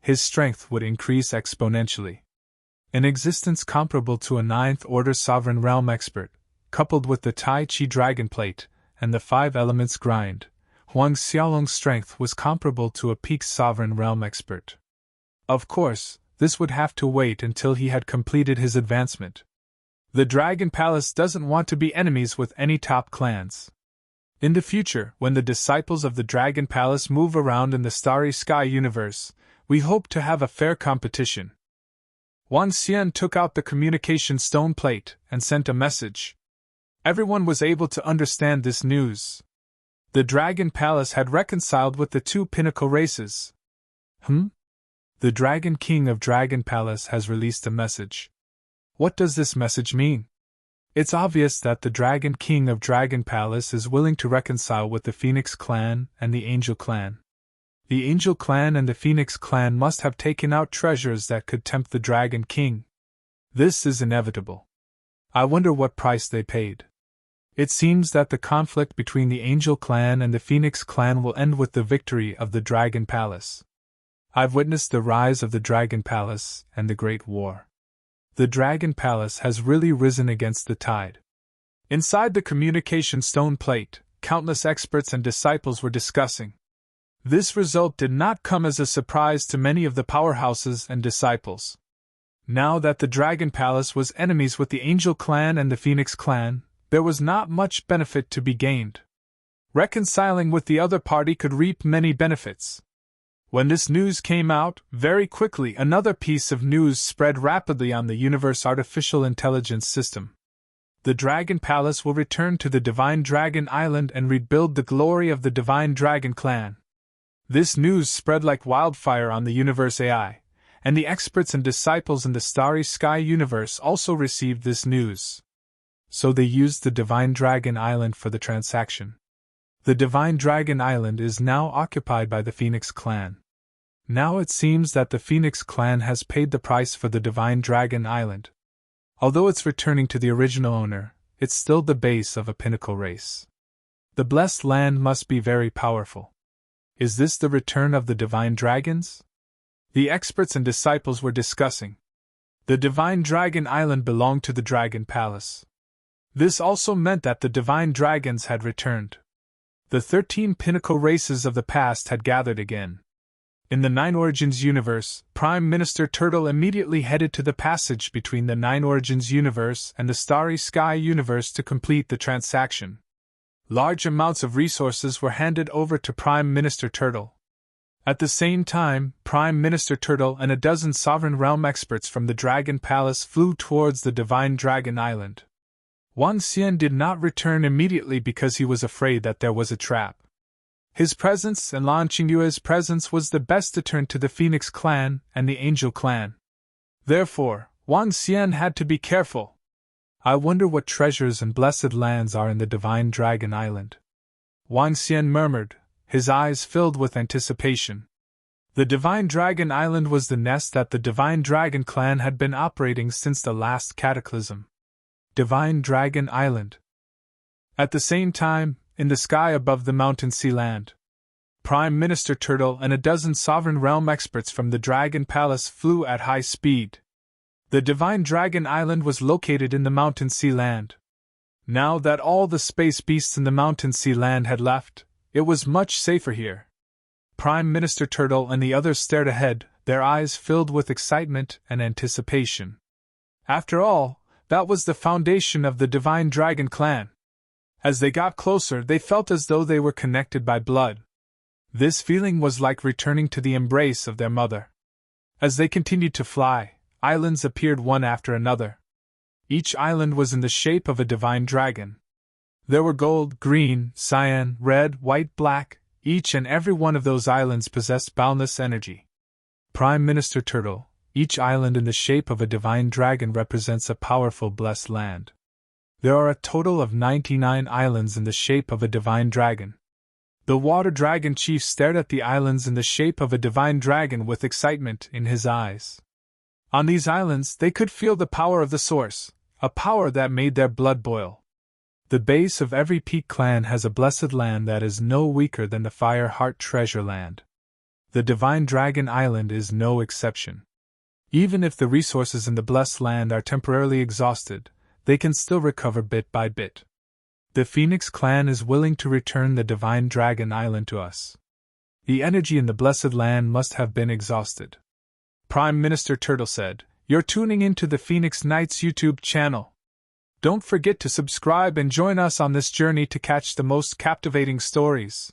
His strength would increase exponentially. An existence comparable to a ninth-order sovereign realm expert, coupled with the Tai Chi Dragon Plate and the 5 elements grind, Huang Xiaolong's strength was comparable to a peak sovereign realm expert. Of course, this would have to wait until he had completed his advancement. The Dragon Palace doesn't want to be enemies with any top clans. In the future, when the disciples of the Dragon Palace move around in the Starry Sky universe, we hope to have a fair competition. Wang Xian took out the communication stone plate and sent a message. Everyone was able to understand this news. The Dragon Palace had reconciled with the 2 pinnacle races. The Dragon King of Dragon Palace has released a message. What does this message mean? It's obvious that the Dragon King of Dragon Palace is willing to reconcile with the Phoenix clan and the Angel clan. The Angel clan and the Phoenix clan must have taken out treasures that could tempt the Dragon King. This is inevitable. I wonder what price they paid. It seems that the conflict between the Angel clan and the Phoenix clan will end with the victory of the Dragon Palace. I've witnessed the rise of the Dragon Palace and the Great War. The Dragon Palace has really risen against the tide. Inside the communication stone plate, countless experts and disciples were discussing. This result did not come as a surprise to many of the powerhouses and disciples. Now that the Dragon Palace was enemies with the Angel clan and the Phoenix clan, there was not much benefit to be gained. Reconciling with the other party could reap many benefits. When this news came out, very quickly another piece of news spread rapidly on the Universe Artificial Intelligence System. The Dragon Palace will return to the Divine Dragon Island and rebuild the glory of the Divine Dragon clan. This news spread like wildfire on the Universe AI, and the experts and disciples in the Starry Sky universe also received this news. So they used the Divine Dragon Island for the transaction. The Divine Dragon Island is now occupied by the Phoenix clan. Now it seems that the Phoenix clan has paid the price for the Divine Dragon Island. Although it's returning to the original owner, it's still the base of a pinnacle race. The blessed land must be very powerful. Is this the return of the Divine Dragons? The experts and disciples were discussing. The Divine Dragon Island belonged to the Dragon Palace. This also meant that the Divine Dragons had returned. The 13 pinnacle races of the past had gathered again. In the Nine Origins universe, Prime Minister Turtle immediately headed to the passage between the Nine Origins universe and the Starry Sky universe to complete the transaction. Large amounts of resources were handed over to Prime Minister Turtle. At the same time, Prime Minister Turtle and a dozen Sovereign Realm experts from the Dragon Palace flew towards the Divine Dragon Island. Wang Xian did not return immediately because he was afraid that there was a trap. His presence and Lan Qingyue's presence was the best deterrent to the Phoenix clan and the Angel clan. Therefore, Wang Xian had to be careful. I wonder what treasures and blessed lands are in the Divine Dragon Island. Wang Xian murmured, his eyes filled with anticipation. The Divine Dragon Island was the nest that the Divine Dragon clan had been operating since the last cataclysm. Divine Dragon Island. At the same time, in the sky above the mountain sea land, Prime Minister Turtle and a dozen Sovereign Realm experts from the Dragon Palace flew at high speed. The Divine Dragon Island was located in the mountain sea land. Now that all the space beasts in the mountain sea land had left, it was much safer here. Prime Minister Turtle and the others stared ahead, their eyes filled with excitement and anticipation. After all, that was the foundation of the Divine Dragon clan. As they got closer, they felt as though they were connected by blood. This feeling was like returning to the embrace of their mother. As they continued to fly, islands appeared one after another. Each island was in the shape of a divine dragon. There were gold, green, cyan, red, white, black. Each and every one of those islands possessed boundless energy. Prime Minister Turtle, each island in the shape of a divine dragon represents a powerful blessed land. There are a total of 99 islands in the shape of a divine dragon. The Water Dragon Chief stared at the islands in the shape of a divine dragon with excitement in his eyes. On these islands, they could feel the power of the source, a power that made their blood boil. The base of every peak clan has a blessed land that is no weaker than the Fire Heart Treasure Land. The Divine Dragon Island is no exception. Even if the resources in the blessed land are temporarily exhausted, they can still recover bit by bit. The Phoenix clan is willing to return the Divine Dragon Island to us. The energy in the blessed land must have been exhausted. Prime Minister Turtle said, "You're tuning into the Phoenix Knights YouTube channel. Don't forget to subscribe and join us on this journey to catch the most captivating stories."